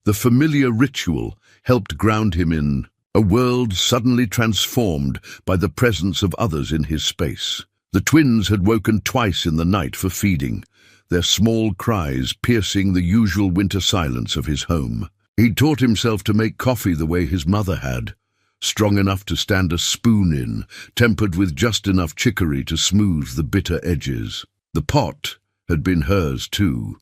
The familiar ritual helped ground him in a world suddenly transformed by the presence of others in his space. The twins had woken twice in the night for feeding, their small cries piercing the usual winter silence of his home. He'd taught himself to make coffee the way his mother had, strong enough to stand a spoon in, tempered with just enough chicory to smooth the bitter edges. The pot had been hers too,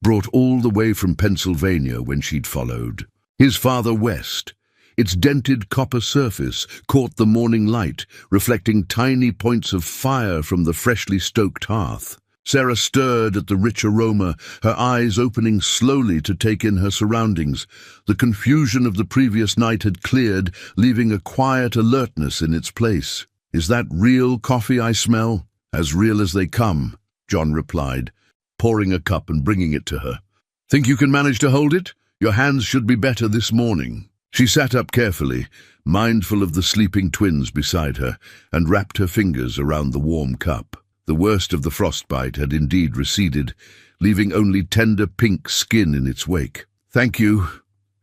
brought all the way from Pennsylvania when she'd followed. His father West, its dented copper surface caught the morning light, reflecting tiny points of fire from the freshly stoked hearth. Sarah stirred at the rich aroma, her eyes opening slowly to take in her surroundings. The confusion of the previous night had cleared, leaving a quiet alertness in its place. "Is that real coffee I smell?" "As real as they come," John replied, pouring a cup and bringing it to her. "Think you can manage to hold it? Your hands should be better this morning." She sat up carefully, mindful of the sleeping twins beside her, and wrapped her fingers around the warm cup. The worst of the frostbite had indeed receded, leaving only tender pink skin in its wake. "Thank you,"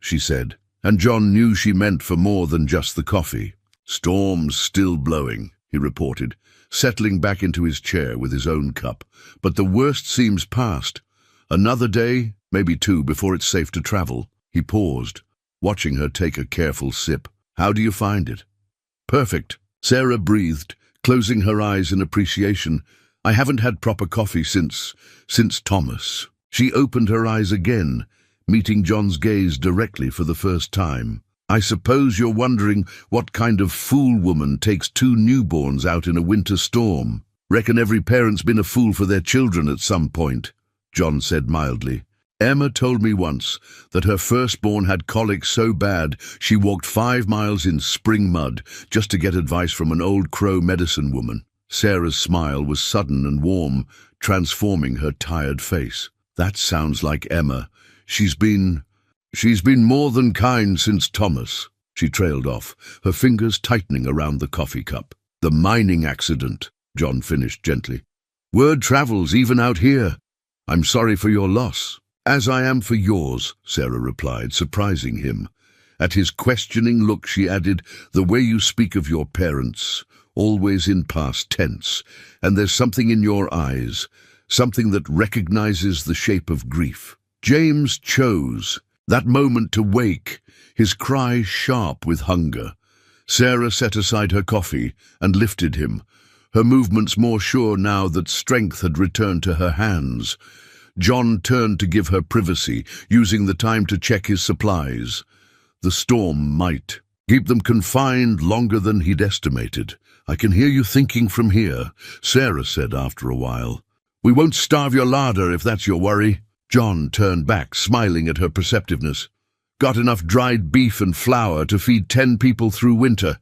she said, and John knew she meant for more than just the coffee. "Storm's still blowing," he reported, settling back into his chair with his own cup. "But the worst seems past. Another day, maybe 2, before it's safe to travel." He paused, watching her take a careful sip. "How do you find it?" "Perfect," Sarah breathed, closing her eyes in appreciation. "I haven't had proper coffee since Thomas." She opened her eyes again, meeting John's gaze directly for the first time. "I suppose you're wondering what kind of fool woman takes 2 newborns out in a winter storm. Reckon every parent's been a fool for their children at some point," John said mildly. "Emma told me once that her firstborn had colic so bad she walked 5 miles in spring mud just to get advice from an old Crow medicine woman." Sarah's smile was sudden and warm, transforming her tired face. "That sounds like Emma. She's been more than kind since Thomas." She trailed off, her fingers tightening around the coffee cup. "The mining accident," John finished gently. "Word travels even out here. I'm sorry for your loss." "As I am for yours," Sarah replied, surprising him. At his questioning look she added, "The way you speak of your parents, always in past tense, and there's something in your eyes, something that recognizes the shape of grief." James chose that moment to wake, his cry sharp with hunger. Sarah set aside her coffee and lifted him, her movements more sure now that strength had returned to her hands. John turned to give her privacy, using the time to check his supplies. The storm might keep them confined longer than he'd estimated. "I can hear you thinking from here," Sarah said after a while. "We won't starve your larder if that's your worry." John turned back, smiling at her perceptiveness. "Got enough dried beef and flour to feed 10 people through winter.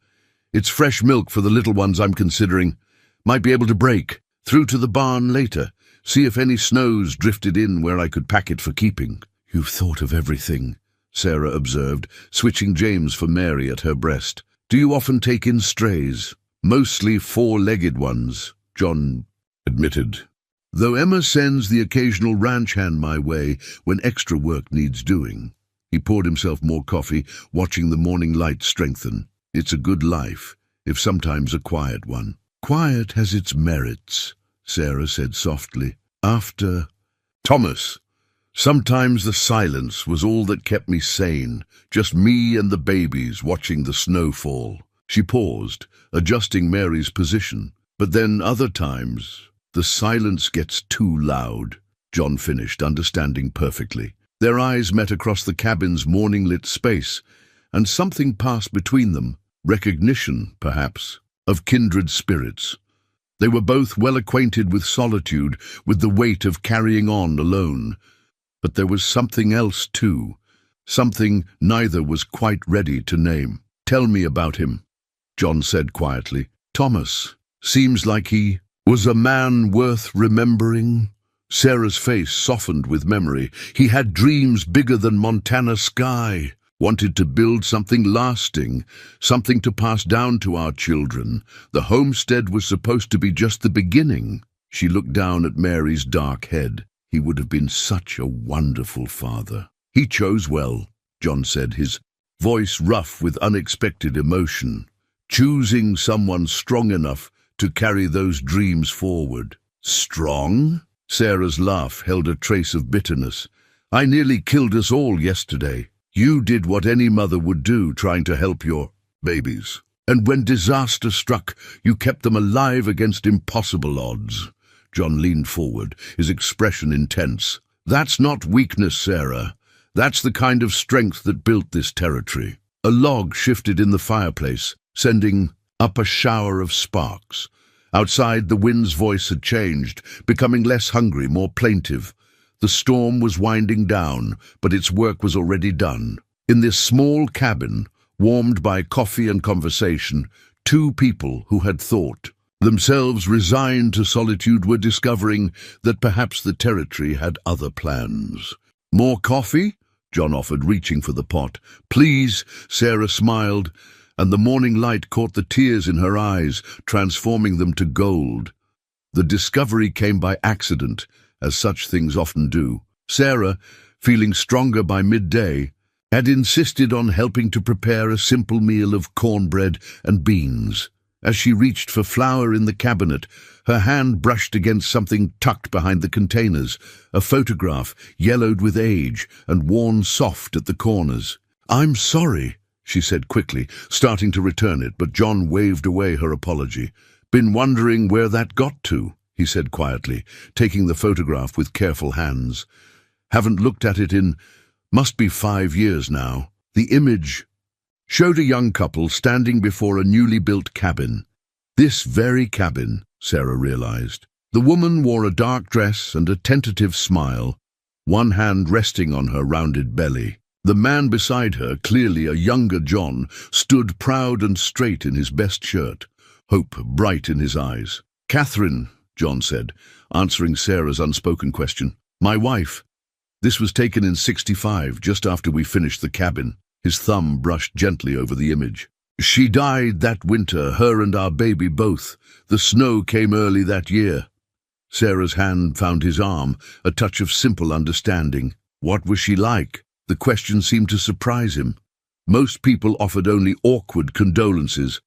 It's fresh milk for the little ones I'm considering. Might be able to break through to the barn later. See if any snow's drifted in where I could pack it for keeping." "You've thought of everything," Sarah observed, switching James for Mary at her breast. "Do you often take in strays?" "Mostly 4-legged ones," John admitted. "Though Emma sends the occasional ranch hand my way when extra work needs doing." He poured himself more coffee, watching the morning light strengthen. "It's a good life, if sometimes a quiet one." "Quiet has its merits," Sarah said softly. "After Thomas, sometimes the silence was all that kept me sane, just me and the babies watching the snow fall." She paused, adjusting Mary's position. "But then other times, the silence gets too loud," John finished, understanding perfectly. Their eyes met across the cabin's morning-lit space, and something passed between them, recognition, perhaps, of kindred spirits. They were both well acquainted with solitude, with the weight of carrying on alone. But there was something else too, something neither was quite ready to name. "Tell me about him," John said quietly. "Thomas," Seems like he was a man worth remembering. Sarah's face softened with memory. He had dreams bigger than Montana sky. Wanted to build something lasting, something to pass down to our children. The homestead was supposed to be just the beginning. She looked down at Mary's dark head. He would have been such a wonderful father. He chose well, John said, his voice rough with unexpected emotion. Choosing someone strong enough to carry those dreams forward. Strong? Sarah's laugh held a trace of bitterness. I nearly killed us all yesterday. You did what any mother would do, trying to help your babies. And when disaster struck, you kept them alive against impossible odds. John leaned forward, his expression intense. That's not weakness, Sarah. That's the kind of strength that built this territory. A log shifted in the fireplace, sending up a shower of sparks. Outside, the wind's voice had changed, becoming less hungry, more plaintive. The storm was winding down, but its work was already done. In this small cabin, warmed by coffee and conversation, two people who had thought themselves resigned to solitude were discovering that perhaps the territory had other plans. More coffee? John offered, reaching for the pot. Please, Sarah smiled, and the morning light caught the tears in her eyes, transforming them to gold. The discovery came by accident, as such things often do. Sarah, feeling stronger by midday, had insisted on helping to prepare a simple meal of cornbread and beans. As she reached for flour in the cabinet, her hand brushed against something tucked behind the containers, a photograph yellowed with age and worn soft at the corners. I'm sorry, she said quickly, starting to return it, but John waved away her apology. Been wondering where that got to, he said quietly, taking the photograph with careful hands. Haven't looked at it in, must be 5 years now. The image showed a young couple standing before a newly built cabin. This very cabin, Sarah realized. The woman wore a dark dress and a tentative smile, one hand resting on her rounded belly. The man beside her, clearly a younger John, stood proud and straight in his best shirt, hope bright in his eyes. Catherine, John said, answering Sarah's unspoken question. My wife. This was taken in '65, just after we finished the cabin. His thumb brushed gently over the image. She died that winter, her and our baby both. The snow came early that year. Sarah's hand found his arm, a touch of simple understanding. What was she like? The question seemed to surprise him. Most people offered only awkward condolences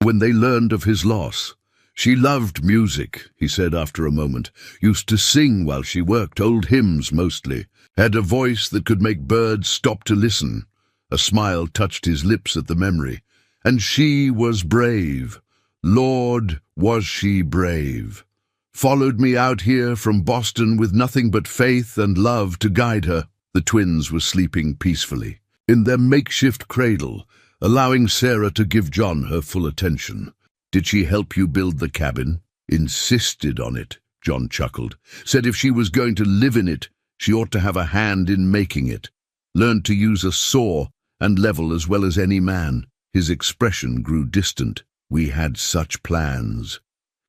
when they learned of his loss. She loved music, he said after a moment. Used to sing while she worked, old hymns mostly. Had a voice that could make birds stop to listen. A smile touched his lips at the memory. And she was brave. Lord, was she brave. Followed me out here from Boston with nothing but faith and love to guide her. The twins were sleeping peacefully in their makeshift cradle, allowing Sarah to give John her full attention. Did she help you build the cabin? Insisted on it, John chuckled. Said if she was going to live in it, she ought to have a hand in making it. Learned to use a saw and level as well as any man. His expression grew distant. We had such plans.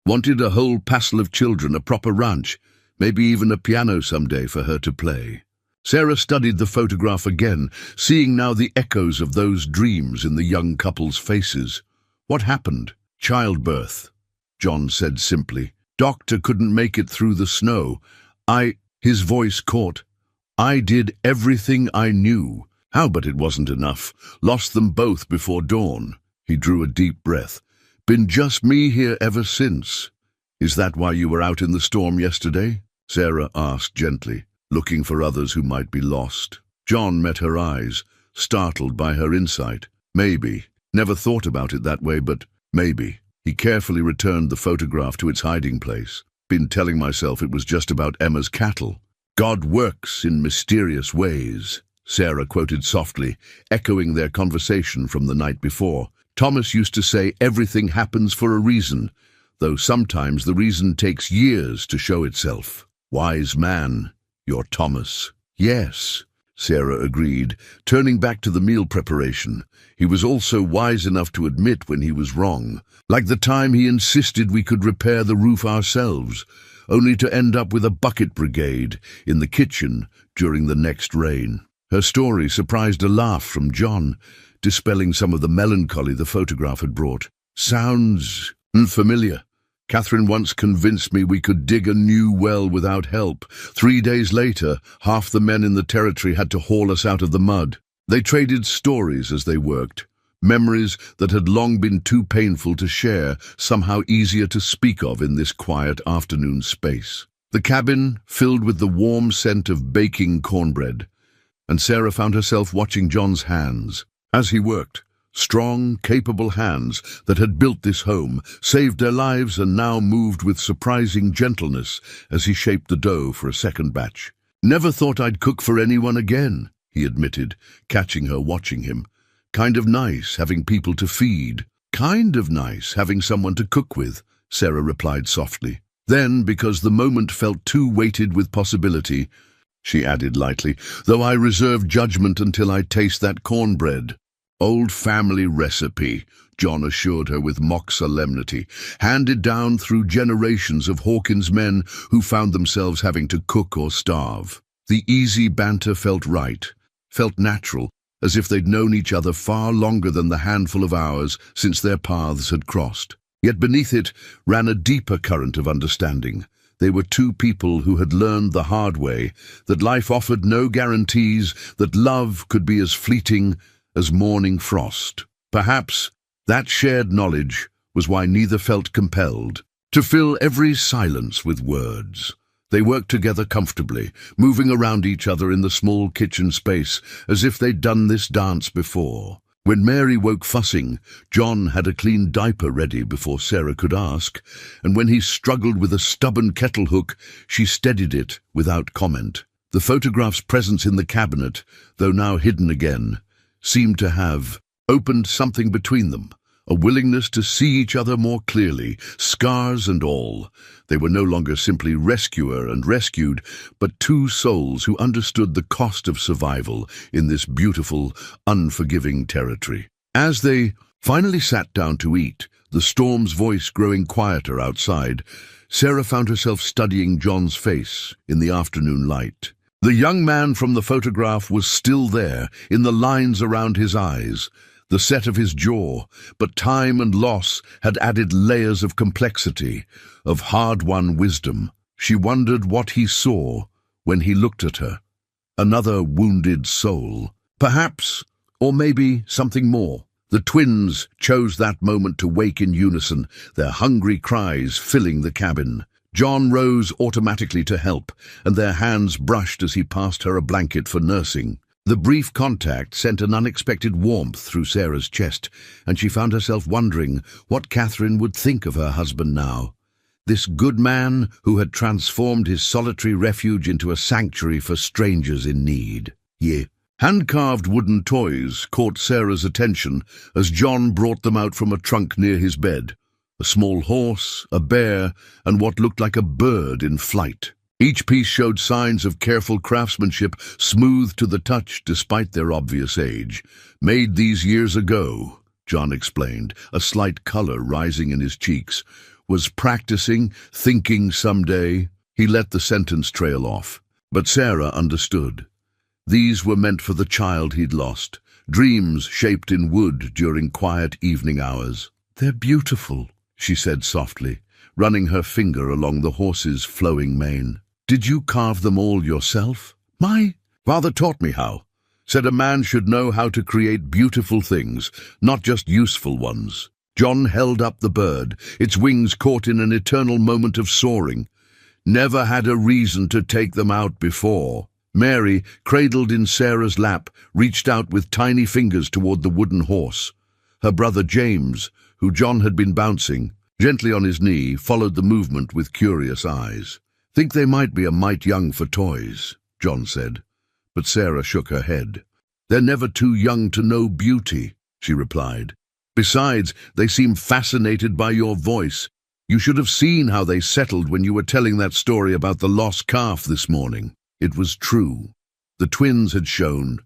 Wanted a whole passel of children, a proper ranch, maybe even a piano someday for her to play. Sarah studied the photograph again, seeing now the echoes of those dreams in the young couple's faces. What happened? Childbirth, John said simply. Doctor couldn't make it through the snow. His voice caught. I did everything I knew. How, but it wasn't enough. Lost them both before dawn. He drew a deep breath. Been just me here ever since. Is that why you were out in the storm yesterday? Sarah asked gently, looking for others who might be lost. John met her eyes, startled by her insight. Maybe. Never thought about it that way, but maybe. He carefully returned the photograph to its hiding place. Been telling myself it was just about Emma's cattle. God works in mysterious ways, Sarah quoted softly, echoing their conversation from the night before. Thomas used to say everything happens for a reason, though sometimes the reason takes years to show itself. Wise man, your Thomas. Yes, Sarah agreed, turning back to the meal preparation. He was also wise enough to admit when he was wrong, like the time he insisted we could repair the roof ourselves, only to end up with a bucket brigade in the kitchen during the next rain. Her story surprised a laugh from John, dispelling some of the melancholy the photograph had brought. Sounds familiar. Catherine once convinced me we could dig a new well without help. 3 days later, half the men in the territory had to haul us out of the mud. They traded stories as they worked, memories that had long been too painful to share, somehow easier to speak of in this quiet afternoon space. The cabin filled with the warm scent of baking cornbread, and Sarah found herself watching John's hands as he worked. Strong, capable hands that had built this home, saved their lives, and now moved with surprising gentleness as he shaped the dough for a second batch. "Never thought I'd cook for anyone again," he admitted, catching her watching him. "Kind of nice having people to feed. Kind of nice having someone to cook with," Sarah replied softly. Then, because the moment felt too weighted with possibility, she added lightly, "Though I reserve judgment until I taste that cornbread." "Old family recipe," John assured her with mock solemnity, "handed down through generations of Hawkins men who found themselves having to cook or starve." The easy banter felt right, felt natural, as if they'd known each other far longer than the handful of hours since their paths had crossed. Yet beneath it ran a deeper current of understanding. They were two people who had learned the hard way that life offered no guarantees, that love could be as fleeting as morning frost. Perhaps that shared knowledge was why neither felt compelled to fill every silence with words. They worked together comfortably, moving around each other in the small kitchen space as if they'd done this dance before. When Mary woke fussing, John had a clean diaper ready before Sarah could ask, and when he struggled with a stubborn kettle hook, she steadied it without comment. The photograph's presence in the cabinet, though now hidden again, seemed to have opened something between them, a willingness to see each other more clearly, scars and all. They were no longer simply rescuer and rescued, but two souls who understood the cost of survival in this beautiful, unforgiving territory. As they finally sat down to eat, the storm's voice growing quieter outside, Sarah found herself studying John's face in the afternoon light. The young man from the photograph was still there, in the lines around his eyes, the set of his jaw, but time and loss had added layers of complexity, of hard-won wisdom. She wondered what he saw when he looked at her. Another wounded soul. Perhaps, or maybe something more. The twins chose that moment to wake in unison, their hungry cries filling the cabin. John rose automatically to help, and their hands brushed as he passed her a blanket for nursing. The brief contact sent an unexpected warmth through Sarah's chest, and she found herself wondering what Catherine would think of her husband now. This good man who had transformed his solitary refuge into a sanctuary for strangers in need. Hand-carved wooden toys caught Sarah's attention as John brought them out from a trunk near his bed. A small horse, a bear, and what looked like a bird in flight. Each piece showed signs of careful craftsmanship, smooth to the touch despite their obvious age. "Made these years ago," John explained, a slight color rising in his cheeks. "Was practicing, thinking someday." He let the sentence trail off. But Sarah understood. These were meant for the child he'd lost, dreams shaped in wood during quiet evening hours. "They're beautiful," she said softly, running her finger along the horse's flowing mane. "Did you carve them all yourself?" "My father taught me how. Said a man should know how to create beautiful things, not just useful ones." John held up the bird, its wings caught in an eternal moment of soaring. "Never had a reason to take them out before." Mary, cradled in Sarah's lap, reached out with tiny fingers toward the wooden horse. Her brother James, who John had been bouncing gently on his knee, followed the movement with curious eyes. "Think they might be a mite young for toys," John said. But Sarah shook her head. "They're never too young to know beauty," she replied. "Besides, they seem fascinated by your voice. You should have seen how they settled when you were telling that story about the lost calf this morning." It was true. The twins had shown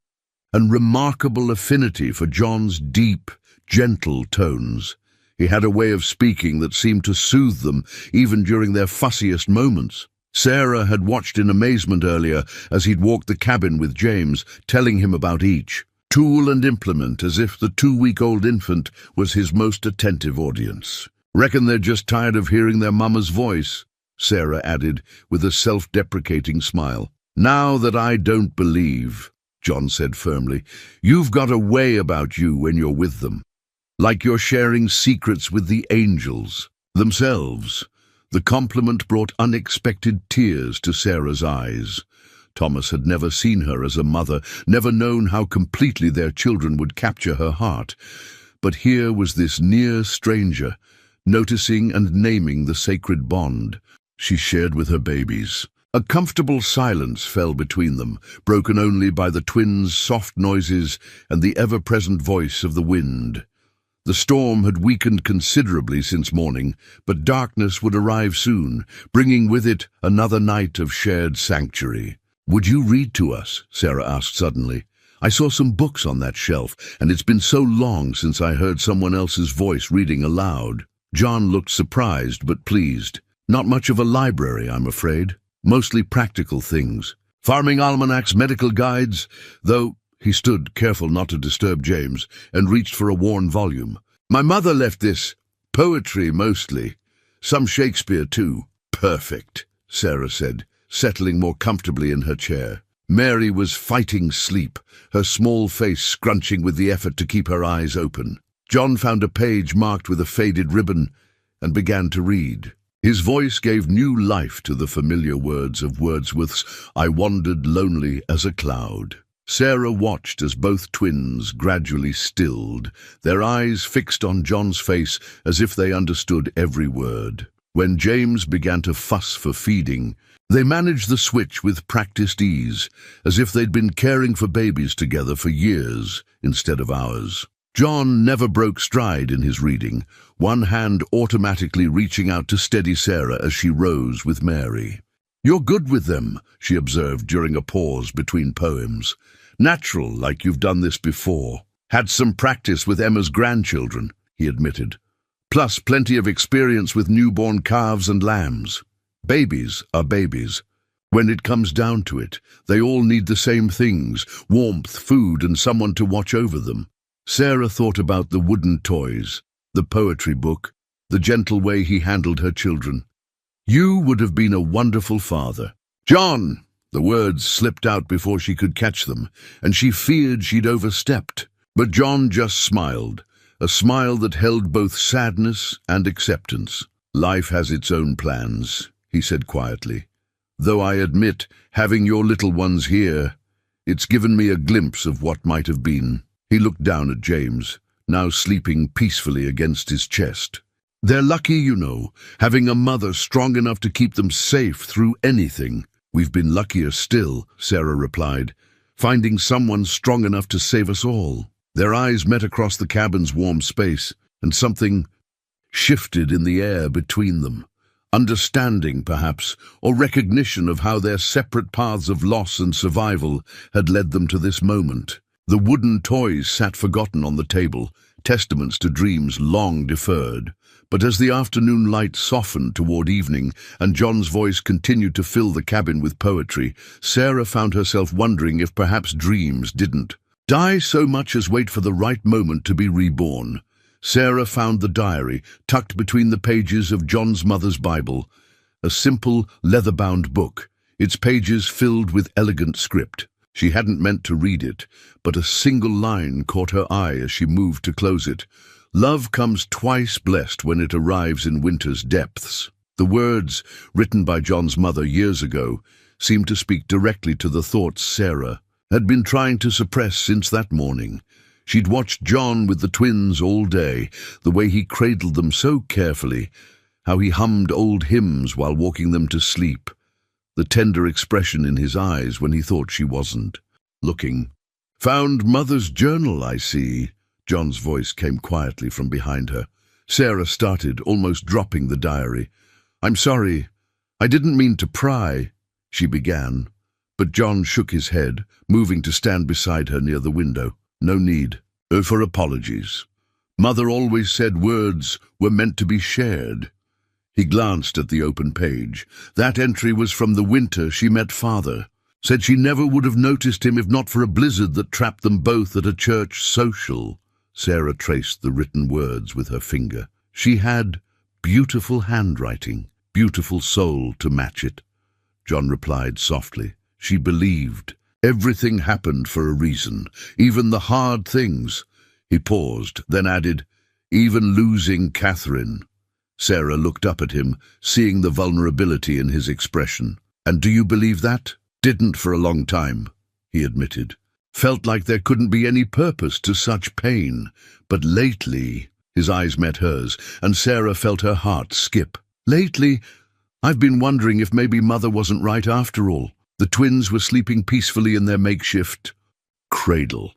and remarkable affinity for John's deep, gentle tones. He had a way of speaking that seemed to soothe them even during their fussiest moments. Sarah had watched in amazement earlier as he'd walked the cabin with James, telling him about each tool and implement, as if the 2-week-old infant was his most attentive audience. "Reckon they're just tired of hearing their mama's voice," Sarah added with a self-deprecating smile. "Now that I don't believe," John said firmly, "you've got a way about you when you're with them. Like you're sharing secrets with the angels themselves." The compliment brought unexpected tears to Sarah's eyes. Thomas had never seen her as a mother, never known how completely their children would capture her heart. But here was this near stranger, noticing and naming the sacred bond she shared with her babies. A comfortable silence fell between them, broken only by the twins' soft noises and the ever-present voice of the wind. The storm had weakened considerably since morning, but darkness would arrive soon, bringing with it another night of shared sanctuary. "Would you read to us?" Sarah asked suddenly. "I saw some books on that shelf, and it's been so long since I heard someone else's voice reading aloud." John looked surprised but pleased. "Not much of a library, I'm afraid. Mostly practical things. Farming almanacs, medical guides, though—" He stood, careful not to disturb James, and reached for a worn volume. "My mother left this. Poetry, mostly. Some Shakespeare, too." "Perfect," Sarah said, settling more comfortably in her chair. Mary was fighting sleep, her small face scrunching with the effort to keep her eyes open. John found a page marked with a faded ribbon and began to read. His voice gave new life to the familiar words of Wordsworth's "I wandered lonely as a cloud." Sarah watched as both twins gradually stilled, their eyes fixed on John's face as if they understood every word. When James began to fuss for feeding, they managed the switch with practiced ease, as if they'd been caring for babies together for years instead of hours. John never broke stride in his reading, one hand automatically reaching out to steady Sarah as she rose with Mary. "You're good with them," she observed during a pause between poems. "Natural, like you've done this before." "Had some practice with Emma's grandchildren," he admitted. "Plus plenty of experience with newborn calves and lambs. Babies are babies. When it comes down to it, they all need the same things: warmth, food, and someone to watch over them." Sarah thought about the wooden toys, the poetry book, the gentle way he handled her children. "You would have been a wonderful father." "John!" The words slipped out before she could catch them, and she feared she'd overstepped. But John just smiled, a smile that held both sadness and acceptance. "Life has its own plans," he said quietly. "Though I admit, having your little ones here, it's given me a glimpse of what might have been." He looked down at James, now sleeping peacefully against his chest. "They're lucky, you know, having a mother strong enough to keep them safe through anything." "We've been luckier still," Sarah replied, "finding someone strong enough to save us all." Their eyes met across the cabin's warm space, and something shifted in the air between them. Understanding, perhaps, or recognition of how their separate paths of loss and survival had led them to this moment. The wooden toys sat forgotten on the table, testaments to dreams long deferred. But as the afternoon light softened toward evening and John's voice continued to fill the cabin with poetry, Sarah found herself wondering if perhaps dreams didn't die so much as wait for the right moment to be reborn. Sarah found the diary tucked between the pages of John's mother's Bible, a simple leather-bound book, its pages filled with elegant script. She hadn't meant to read it, but a single line caught her eye as she moved to close it. "Love comes twice blessed when it arrives in winter's depths." The words, written by John's mother years ago, seemed to speak directly to the thoughts Sarah had been trying to suppress since that morning. She'd watched John with the twins all day, the way he cradled them so carefully, how he hummed old hymns while walking them to sleep, the tender expression in his eyes when he thought she wasn't looking. "Found Mother's journal, I see." John's voice came quietly from behind her. Sarah started, almost dropping the diary. "I'm sorry. I didn't mean to pry," she began. But John shook his head, moving to stand beside her near the window. No need for apologies. Mother always said words were meant to be shared. He glanced at the open page. That entry was from the winter she met Father. Said she never would have noticed him if not for a blizzard that trapped them both at a church social. Sarah traced the written words with her finger. She had beautiful handwriting, beautiful soul to match it. John replied softly. She believed. Everything happened for a reason, even the hard things. He paused, then added, even losing Catherine. Sarah looked up at him, seeing the vulnerability in his expression. And do you believe that? Didn't for a long time, he admitted. Felt like there couldn't be any purpose to such pain. But lately, his eyes met hers, and Sarah felt her heart skip. Lately, I've been wondering if maybe Mother wasn't right after all. The twins were sleeping peacefully in their makeshift cradle,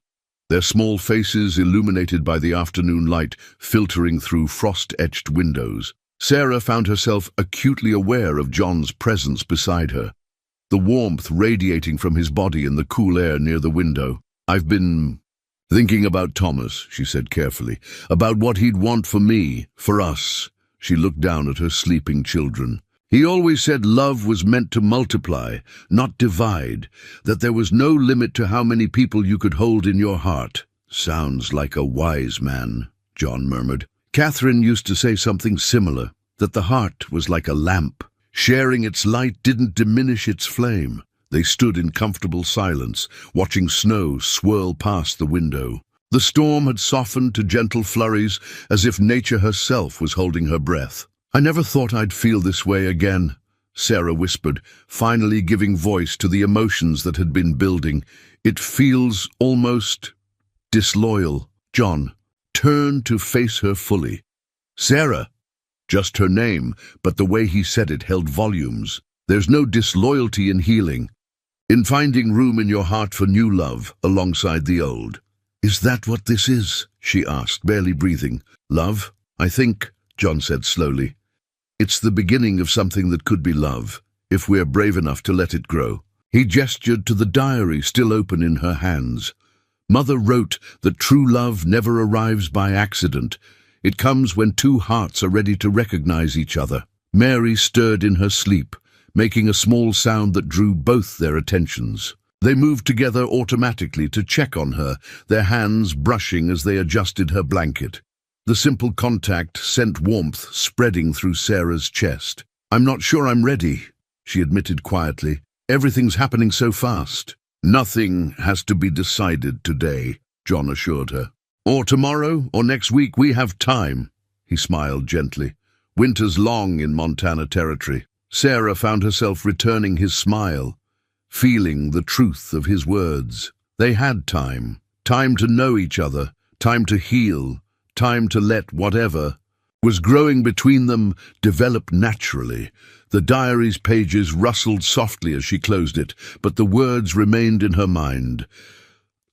their small faces illuminated by the afternoon light filtering through frost-etched windows. Sarah found herself acutely aware of John's presence beside her, the warmth radiating from his body in the cool air near the window. I've been thinking about Thomas, she said carefully, about what he'd want for me, for us. She looked down at her sleeping children. He always said love was meant to multiply, not divide, that there was no limit to how many people you could hold in your heart. Sounds like a wise man, John murmured. Catherine used to say something similar, that the heart was like a lamp. Sharing its light didn't diminish its flame. They stood in comfortable silence, watching snow swirl past the window. The storm had softened to gentle flurries, as if nature herself was holding her breath. I never thought I'd feel this way again, Sarah whispered, finally giving voice to the emotions that had been building. It feels almost disloyal. John turned to face her fully. Sarah, just her name, but the way he said it held volumes. There's no disloyalty in healing, in finding room in your heart for new love alongside the old. Is that what this is? She asked, barely breathing. Love, I think, John said slowly. It's the beginning of something that could be love, if we're brave enough to let it grow. He gestured to the diary still open in her hands. Mother wrote that true love never arrives by accident. It comes when two hearts are ready to recognize each other. Mary stirred in her sleep, making a small sound that drew both their attentions. They moved together automatically to check on her, their hands brushing as they adjusted her blanket. The simple contact sent warmth spreading through Sarah's chest. I'm not sure I'm ready, she admitted quietly. Everything's happening so fast. Nothing has to be decided today, John assured her. Or tomorrow, or next week, we have time, he smiled gently. Winter's long in Montana territory. Sarah found herself returning his smile, feeling the truth of his words. They had time. Time to know each other, time to heal, time to let whatever was growing between them develop naturally. The diary's pages rustled softly as she closed it, but the words remained in her mind.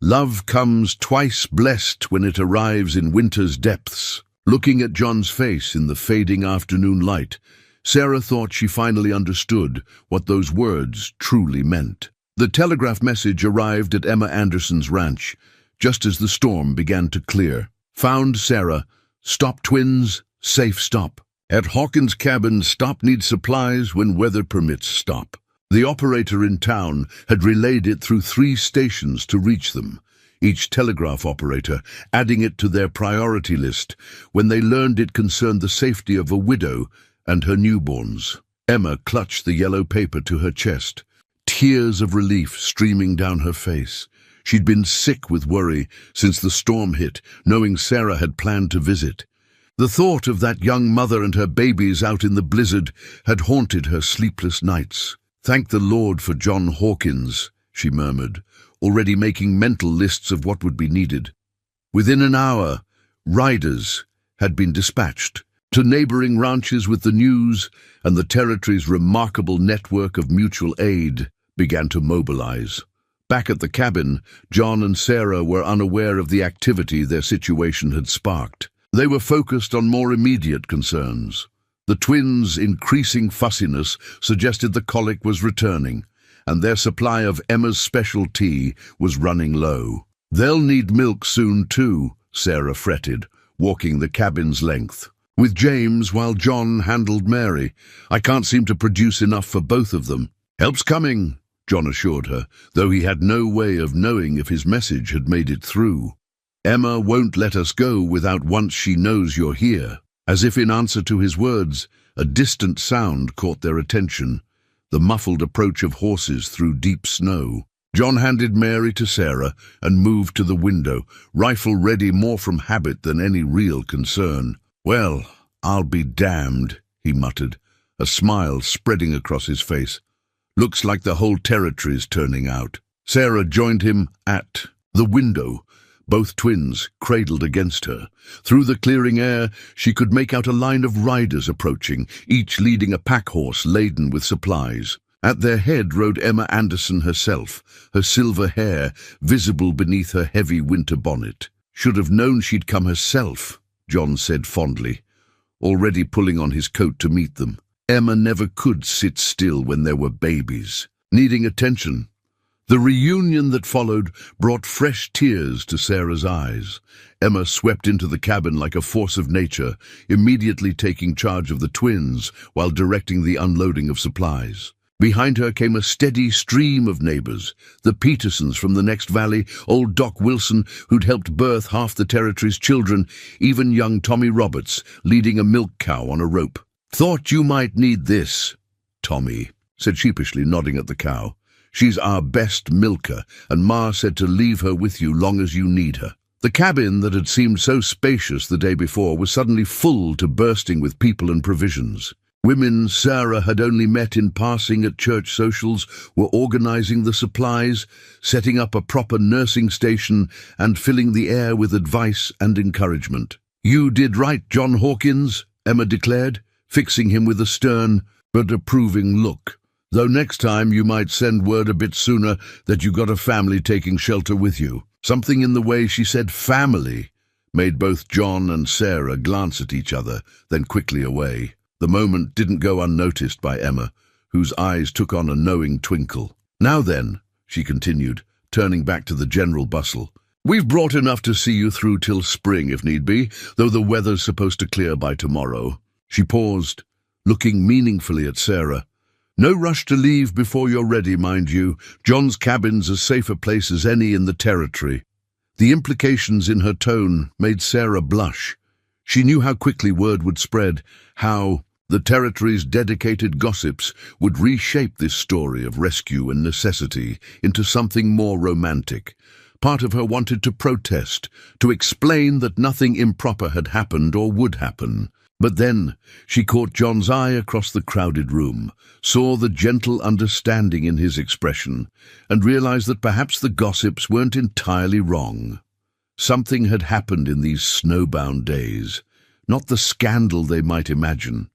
Love comes twice blessed when it arrives in winter's depths. Looking at John's face in the fading afternoon light, Sarah thought she finally understood what those words truly meant. The telegraph message arrived at Emma Anderson's ranch, just as the storm began to clear. Found Sarah. Stop twins. Safe stop. At Hawkins' cabin, stop needs supplies when weather permits stop. The operator in town had relayed it through 3 stations to reach them, each telegraph operator adding it to their priority list when they learned it concerned the safety of a widow and her newborns. Emma clutched the yellow paper to her chest, tears of relief streaming down her face. She'd been sick with worry since the storm hit, knowing Sarah had planned to visit. The thought of that young mother and her babies out in the blizzard had haunted her sleepless nights. Thank the Lord for John Hawkins, she murmured, already making mental lists of what would be needed. Within an hour, riders had been dispatched to neighboring ranches with the news, and the territory's remarkable network of mutual aid began to mobilize. Back at the cabin, John and Sarah were unaware of the activity their situation had sparked. They were focused on more immediate concerns. The twins' increasing fussiness suggested the colic was returning, and their supply of Emma's special tea was running low. "They'll need milk soon too," Sarah fretted, walking the cabin's length. "With James while John handled Mary. I can't seem to produce enough for both of them." "Help's coming," John assured her, though he had no way of knowing if his message had made it through. "Emma won't let us go without once she knows you're here." As if in answer to his words, a distant sound caught their attention, the muffled approach of horses through deep snow. John handed Mary to Sarah and moved to the window, rifle ready more from habit than any real concern. "Well, I'll be damned," he muttered, a smile spreading across his face. "Looks like the whole territory's turning out." Sarah joined him at the window, both twins cradled against her. Through the clearing air, she could make out a line of riders approaching, each leading a pack horse laden with supplies. At their head rode Emma Anderson herself, her silver hair visible beneath her heavy winter bonnet. "Should have known she'd come herself," John said fondly, already pulling on his coat to meet them. Emma never could sit still when there were babies, needing attention. The reunion that followed brought fresh tears to Sarah's eyes. Emma swept into the cabin like a force of nature, immediately taking charge of the twins while directing the unloading of supplies. Behind her came a steady stream of neighbors, the Petersons from the next valley, old Doc Wilson, who'd helped birth half the territory's children, even young Tommy Roberts, leading a milk cow on a rope. "Thought you might need this," Tommy said sheepishly, nodding at the cow. "She's our best milker, and Ma said to leave her with you long as you need her." The cabin that had seemed so spacious the day before was suddenly full to bursting with people and provisions. Women Sarah had only met in passing at church socials were organizing the supplies, setting up a proper nursing station, and filling the air with advice and encouragement. "You did right, John Hawkins," Emma declared, fixing him with a stern but approving look. "Though next time you might send word a bit sooner that you got a family taking shelter with you." Something in the way she said family made both John and Sarah glance at each other, then quickly away. The moment didn't go unnoticed by Emma, whose eyes took on a knowing twinkle. "Now then," she continued, turning back to the general bustle, "we've brought enough to see you through till spring if need be, though the weather's supposed to clear by tomorrow." She paused, looking meaningfully at Sarah. "No rush to leave before you're ready, mind you. John's cabin's as safe a place as any in the territory." The implications in her tone made Sarah blush. She knew how quickly word would spread, how the territory's dedicated gossips would reshape this story of rescue and necessity into something more romantic. Part of her wanted to protest, to explain that nothing improper had happened or would happen. But then she caught John's eye across the crowded room, saw the gentle understanding in his expression, and realized that perhaps the gossips weren't entirely wrong. Something had happened in these snowbound days, not the scandal they might imagine,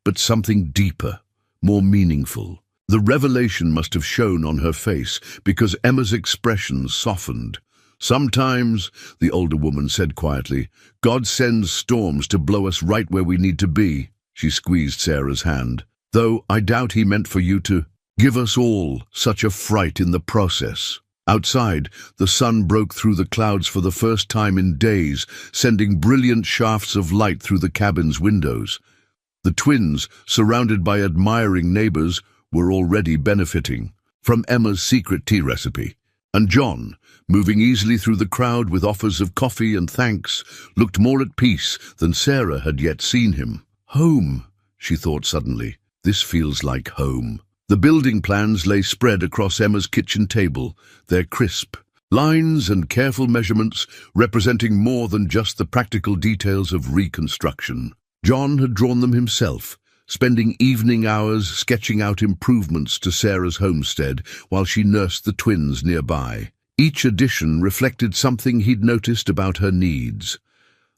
but something deeper, more meaningful. The revelation must have shown on her face, because Emma's expression softened. "Sometimes," the older woman said quietly, "God sends storms to blow us right where we need to be." She squeezed Sarah's hand. "Though I doubt he meant for you to give us all such a fright in the process." Outside, the sun broke through the clouds for the first time in days, sending brilliant shafts of light through the cabin's windows. The twins, surrounded by admiring neighbors, were already benefiting from Emma's secret tea recipe. And John, moving easily through the crowd with offers of coffee and thanks, looked more at peace than Sarah had yet seen him. "Home," she thought suddenly. "This feels like home." The building plans lay spread across Emma's kitchen table, their crisp lines and careful measurements representing more than just the practical details of reconstruction. John had drawn them himself, spending evening hours sketching out improvements to Sarah's homestead while she nursed the twins nearby. Each addition reflected something he'd noticed about her needs.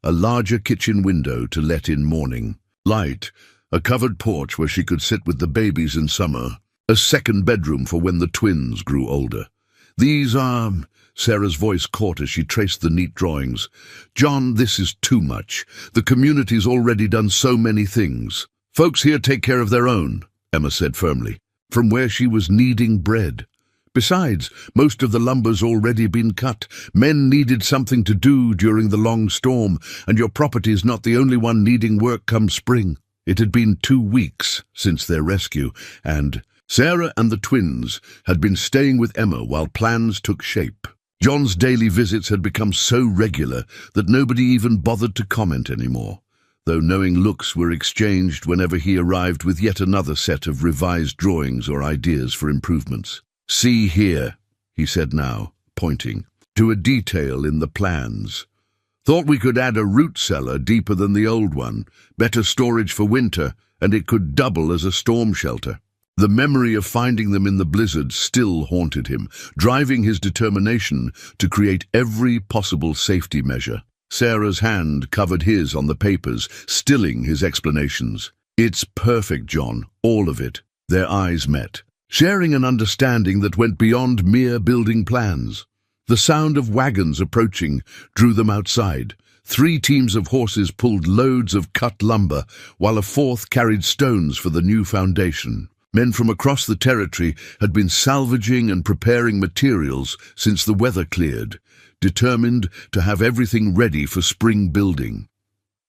A larger kitchen window to let in morning light, a covered porch where she could sit with the babies in summer, a second bedroom for when the twins grew older. "These are—" Sarah's voice caught as she traced the neat drawings. "John, this is too much. The community's already done so many things." "Folks here take care of their own," Emma said firmly. from where she was kneading bread. Besides, most of the lumber's already been cut. Men needed something to do during the long storm, and your property's not the only one needing work come spring. It had been 2 weeks since their rescue, and Sarah and the twins had been staying with Emma while plans took shape. John's daily visits had become so regular that nobody even bothered to comment anymore, though knowing looks were exchanged whenever he arrived with yet another set of revised drawings or ideas for improvements. "See here," he said now, pointing to a detail in the plans. "Thought we could add a root cellar deeper than the old one, better storage for winter, and it could double as a storm shelter." The memory of finding them in the blizzard still haunted him, driving his determination to create every possible safety measure. Sarah's hand covered his on the papers, stilling his explanations. "It's perfect, John, all of it." Their eyes met, sharing an understanding that went beyond mere building plans. The sound of wagons approaching drew them outside. 3 teams of horses pulled loads of cut lumber, while a 4th carried stones for the new foundation. Men from across the territory had been salvaging and preparing materials since the weather cleared, determined to have everything ready for spring building.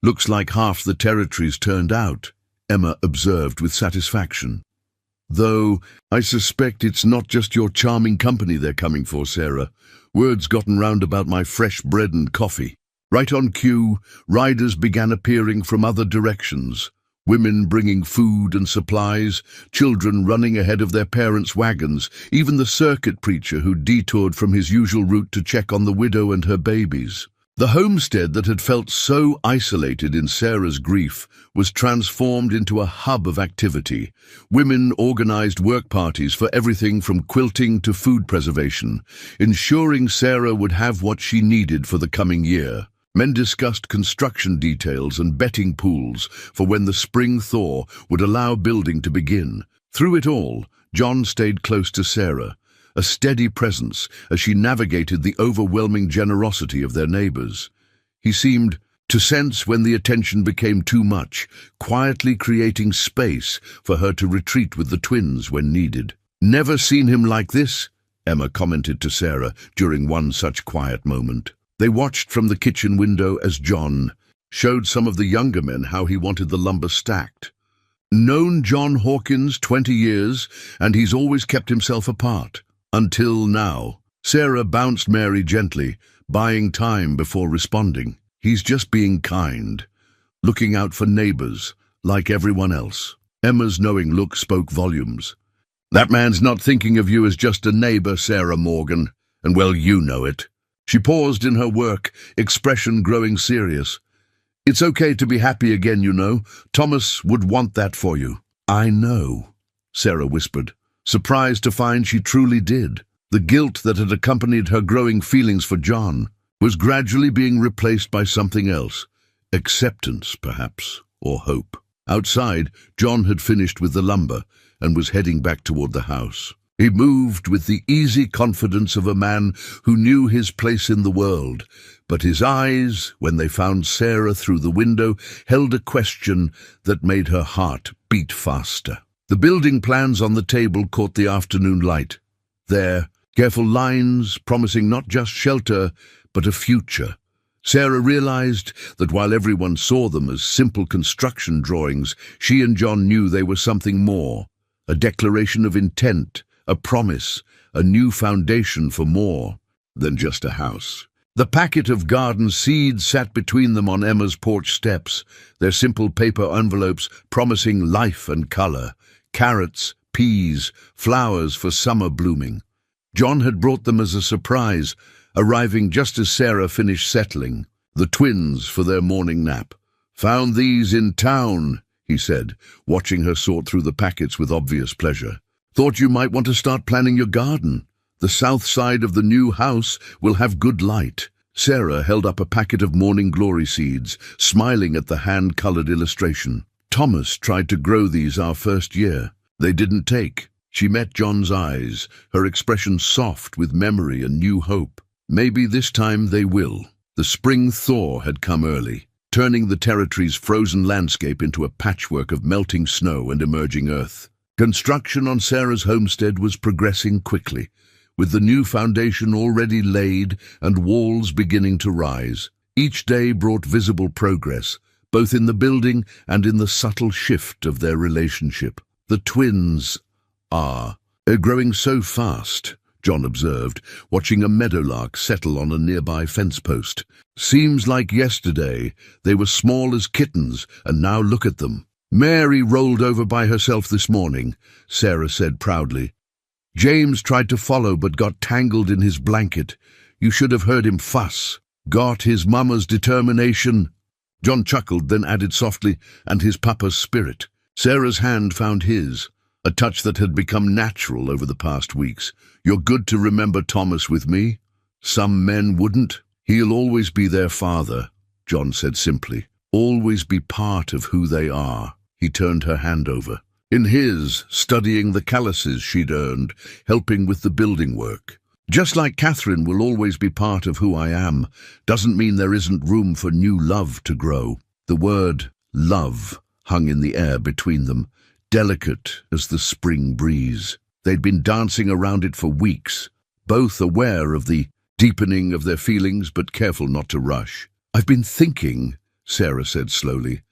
"Looks like half the territory's turned out," Emma observed with satisfaction. "Though I suspect it's not just your charming company they're coming for, Sarah. Word's gotten round about my fresh bread and coffee." Right on cue, riders began appearing from other directions. Women bringing food and supplies, children running ahead of their parents' wagons, even the circuit preacher who detoured from his usual route to check on the widow and her babies. The homestead that had felt so isolated in Sarah's grief was transformed into a hub of activity. Women organized work parties for everything from quilting to food preservation, ensuring Sarah would have what she needed for the coming year. Men discussed construction details and betting pools for when the spring thaw would allow building to begin. Through it all, John stayed close to Sarah, a steady presence as she navigated the overwhelming generosity of their neighbors. He seemed to sense when the attention became too much, quietly creating space for her to retreat with the twins when needed. "Never seen him like this," Emma commented to Sarah during one such quiet moment. They watched from the kitchen window as John showed some of the younger men how he wanted the lumber stacked. "Known John Hawkins 20 years, and he's always kept himself apart. Until now." Sarah bounced Mary gently, buying time before responding. "He's just being kind, looking out for neighbors, like everyone else." Emma's knowing look spoke volumes. "That man's not thinking of you as just a neighbor, Sarah Morgan, and well, you know it." She paused in her work, expression growing serious. "It's okay to be happy again, you know. Thomas would want that for you." "I know," Sarah whispered, surprised to find she truly did. The guilt that had accompanied her growing feelings for John was gradually being replaced by something else. Acceptance, perhaps, or hope. Outside, John had finished with the lumber and was heading back toward the house. He moved with the easy confidence of a man who knew his place in the world, but his eyes, when they found Sarah through the window, held a question that made her heart beat faster. The building plans on the table caught the afternoon light. There, careful lines promising not just shelter, but a future. Sarah realized that while everyone saw them as simple construction drawings, she and John knew they were something more, a declaration of intent, a promise, a new foundation for more than just a house. The packet of garden seeds sat between them on Emma's porch steps, their simple paper envelopes promising life and color, carrots, peas, flowers for summer blooming. John had brought them as a surprise, arriving just as Sarah finished settling the twins for their morning nap. "Found these in town," he said, watching her sort through the packets with obvious pleasure. "Thought you might want to start planning your garden. The south side of the new house will have good light." Sarah held up a packet of morning glory seeds, smiling at the hand-colored illustration. "Thomas tried to grow these our first year. They didn't take." She met John's eyes, her expression soft with memory and new hope. Maybe this time they will. The spring thaw had come early, turning the territory's frozen landscape into a patchwork of melting snow and emerging earth. Construction on Sarah's homestead was progressing quickly, with the new foundation already laid and walls beginning to rise. Each day brought visible progress, both in the building and in the subtle shift of their relationship. The twins are growing so fast, John observed, watching a meadowlark settle on a nearby fence post. Seems like yesterday they were small as kittens, and now look at them. Mary rolled over by herself this morning, Sarah said proudly. James tried to follow but got tangled in his blanket. You should have heard him fuss. Got his mama's determination. John chuckled, then added softly, and his papa's spirit. Sarah's hand found his, a touch that had become natural over the past weeks. You're good to remember Thomas with me. Some men wouldn't. He'll always be their father, John said simply. Always be part of who they are. He turned her hand over. In his, studying the calluses she'd earned, helping with the building work. Just like Catherine will always be part of who I am, doesn't mean there isn't room for new love to grow. The word love hung in the air between them, delicate as the spring breeze. They'd been dancing around it for weeks, both aware of the deepening of their feelings but careful not to rush. I've been thinking, Sarah said slowly,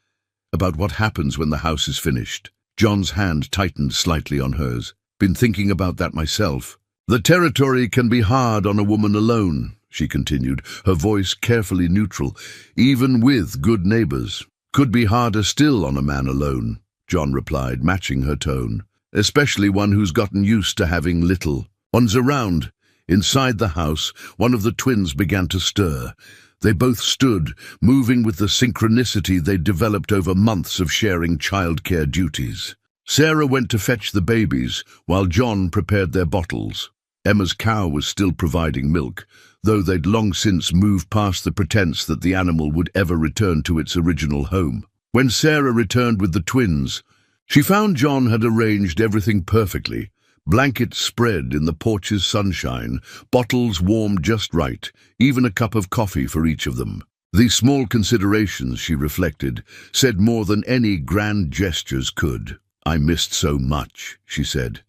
about what happens when the house is finished. John's hand tightened slightly on hers. Been thinking about that myself. The territory can be hard on a woman alone, she continued, her voice carefully neutral, even with good neighbors. Could be harder still on a man alone, John replied, matching her tone. Especially one who's gotten used to having little. One's around. Inside the house, one of the twins began to stir. They both stood, moving with the synchronicity they'd developed over months of sharing childcare duties. Sarah went to fetch the babies, while John prepared their bottles. Emma's cow was still providing milk, though they'd long since moved past the pretense that the animal would ever return to its original home. When Sarah returned with the twins, she found John had arranged everything perfectly. Blankets spread in the porch's sunshine, bottles warmed just right, even a cup of coffee for each of them. These small considerations, she reflected, said more than any grand gestures could. I missed so much, she said,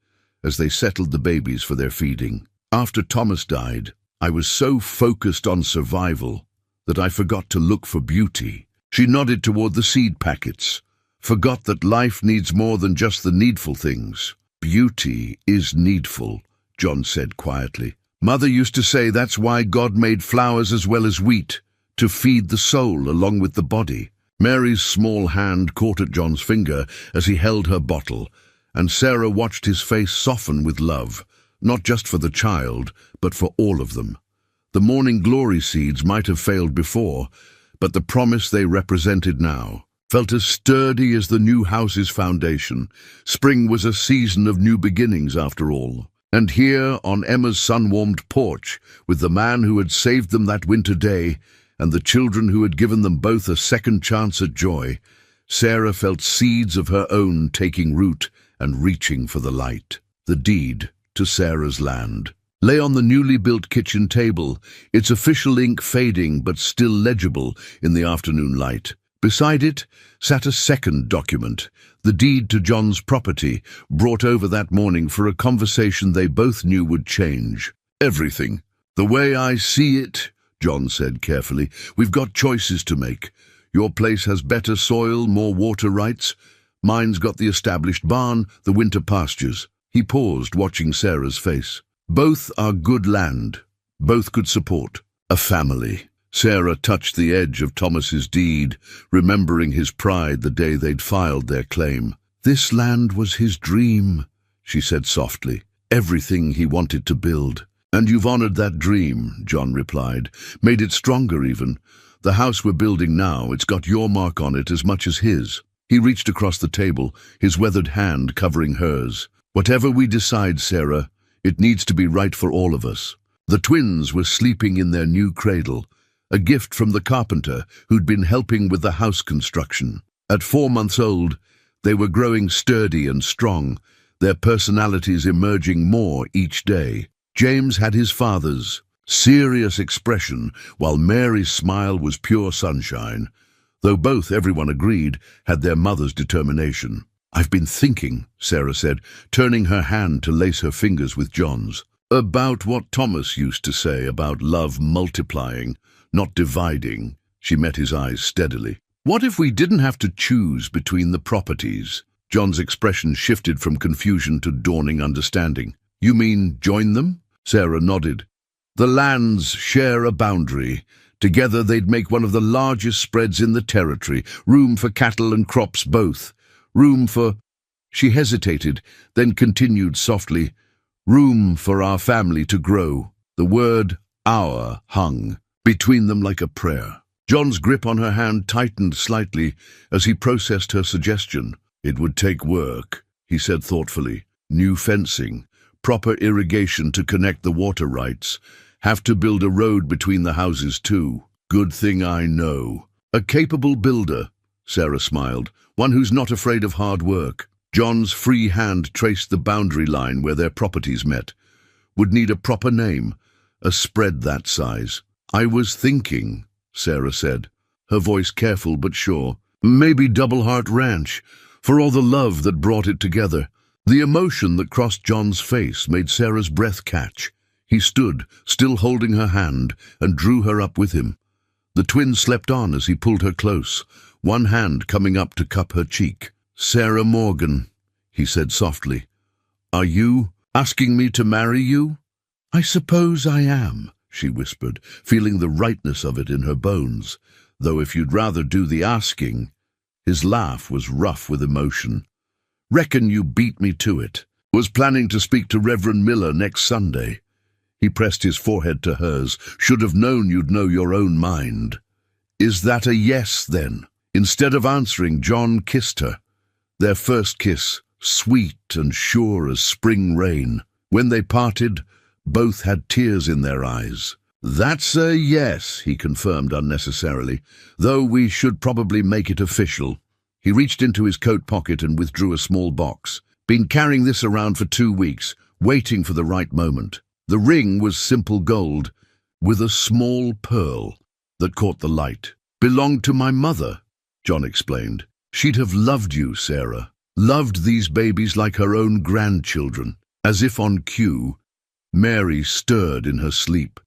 as they settled the babies for their feeding. After Thomas died, I was so focused on survival that I forgot to look for beauty. She nodded toward the seed packets, forgot that life needs more than just the needful things. Beauty is needful, John said quietly. Mother used to say that's why God made flowers as well as wheat, to feed the soul along with the body. Mary's small hand caught at John's finger as he held her bottle, and Sarah watched his face soften with love, not just for the child, but for all of them. The morning glory seeds might have failed before, but the promise they represented now felt as sturdy as the new house's foundation. Spring was a season of new beginnings after all. And here, on Emma's sun-warmed porch, with the man who had saved them that winter day, and the children who had given them both a second chance at joy, Sarah felt seeds of her own taking root and reaching for the light. The deed to Sarah's land lay on the newly built kitchen table, its official ink fading but still legible in the afternoon light. Beside it sat a second document, the deed to John's property, brought over that morning for a conversation they both knew would change everything. The way I see it, John said carefully, we've got choices to make. Your place has better soil, more water rights. Mine's got the established barn, the winter pastures. He paused, watching Sarah's face. Both are good land. Both could support a family. Sarah touched the edge of Thomas's deed, remembering his pride the day they'd filed their claim. This land was his dream, she said softly, everything he wanted to build. And you've honored that dream, John replied, made it stronger even. The house we're building now, it's got your mark on it as much as his. He reached across the table, his weathered hand covering hers. Whatever we decide, Sarah, it needs to be right for all of us. The twins were sleeping in their new cradle, a gift from the carpenter who'd been helping with the house construction. At 4 months old, they were growing sturdy and strong, their personalities emerging more each day. James had his father's serious expression, while Mary's smile was pure sunshine, though both, everyone agreed, had their mother's determination. "I've been thinking," Sarah said, turning her hand to lace her fingers with John's, "about what Thomas used to say about love multiplying, not dividing." She met his eyes steadily. "What if we didn't have to choose between the properties?" John's expression shifted from confusion to dawning understanding. "You mean join them?" Sarah nodded. "The lands share a boundary. Together they'd make one of the largest spreads in the territory, room for cattle and crops both. Room for—" She hesitated, then continued softly, "room for our family to grow." The word "our" hung between them like a prayer. John's grip on her hand tightened slightly as he processed her suggestion. "It would take work," he said thoughtfully. "New fencing, proper irrigation to connect the water rights. Have to build a road between the houses too. Good thing I know." "A capable builder," Sarah smiled, "one who's not afraid of hard work." John's free hand traced the boundary line where their properties met. "Would need a proper name, a spread that size." "I was thinking," Sarah said, her voice careful but sure, "maybe Double Heart Ranch, for all the love that brought it together." The emotion that crossed John's face made Sarah's breath catch. He stood, still holding her hand, and drew her up with him. The twin slept on as he pulled her close, one hand coming up to cup her cheek. "Sarah Morgan," he said softly, "are you asking me to marry you?" "I suppose I am," she whispered, feeling the rightness of it in her bones, "though if you'd rather do the asking—" His laugh was rough with emotion. "Reckon you beat me to it. Was planning to speak to Reverend Miller next Sunday." He pressed his forehead to hers. "Should have known you'd know your own mind." "Is that a yes, then?" Instead of answering, John kissed her. Their first kiss, sweet and sure as spring rain. When they parted, both had tears in their eyes. "That's a yes," he confirmed unnecessarily, "though we should probably make it official." He reached into his coat pocket and withdrew a small box. "Been carrying this around for 2 weeks, waiting for the right moment." The ring was simple gold, with a small pearl that caught the light. "Belonged to my mother," John explained. "She'd have loved you, Sarah. Loved these babies like her own grandchildren." As if on cue, Mary stirred in her sleep,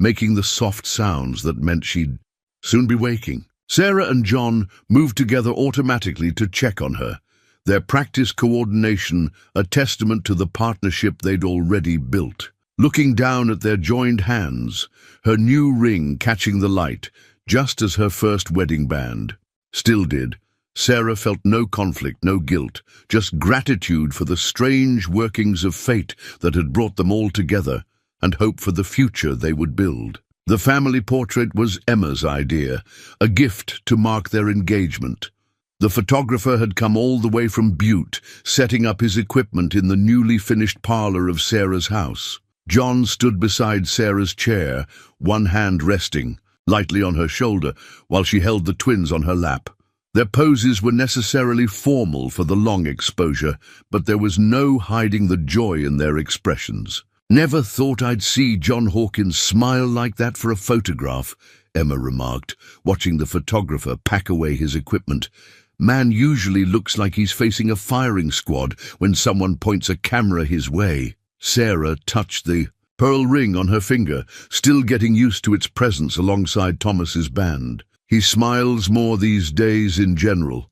making the soft sounds that meant she'd soon be waking. Sarah and John moved together automatically to check on her, their practice coordination a testament to the partnership they'd already built. Looking down at their joined hands, her new ring catching the light, just as her first wedding band still did, Sarah felt no conflict, no guilt, just gratitude for the strange workings of fate that had brought them all together, and hope for the future they would build. The family portrait was Emma's idea, a gift to mark their engagement. The photographer had come all the way from Butte, setting up his equipment in the newly finished parlor of Sarah's house. John stood beside Sarah's chair, one hand resting lightly on her shoulder, while she held the twins on her lap. Their poses were necessarily formal for the long exposure, but there was no hiding the joy in their expressions. "Never thought I'd see John Hawkins smile like that for a photograph," Emma remarked, watching the photographer pack away his equipment. "Man usually looks like he's facing a firing squad when someone points a camera his way." Sarah touched the pearl ring on her finger, still getting used to its presence alongside Thomas's band. "He smiles more these days in general,"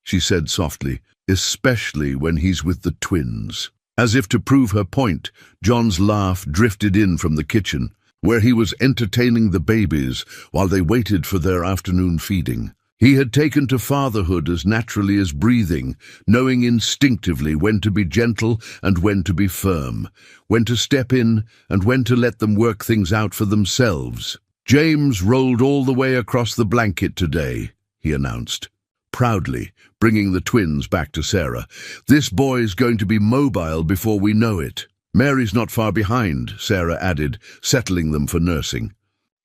she said softly, "especially when he's with the twins." As if to prove her point, John's laugh drifted in from the kitchen, where he was entertaining the babies while they waited for their afternoon feeding. He had taken to fatherhood as naturally as breathing, knowing instinctively when to be gentle and when to be firm, when to step in and when to let them work things out for themselves. "James rolled all the way across the blanket today," he announced, proudly, bringing the twins back to Sarah. "This boy's going to be mobile before we know it." "Mary's not far behind," Sarah added, settling them for nursing.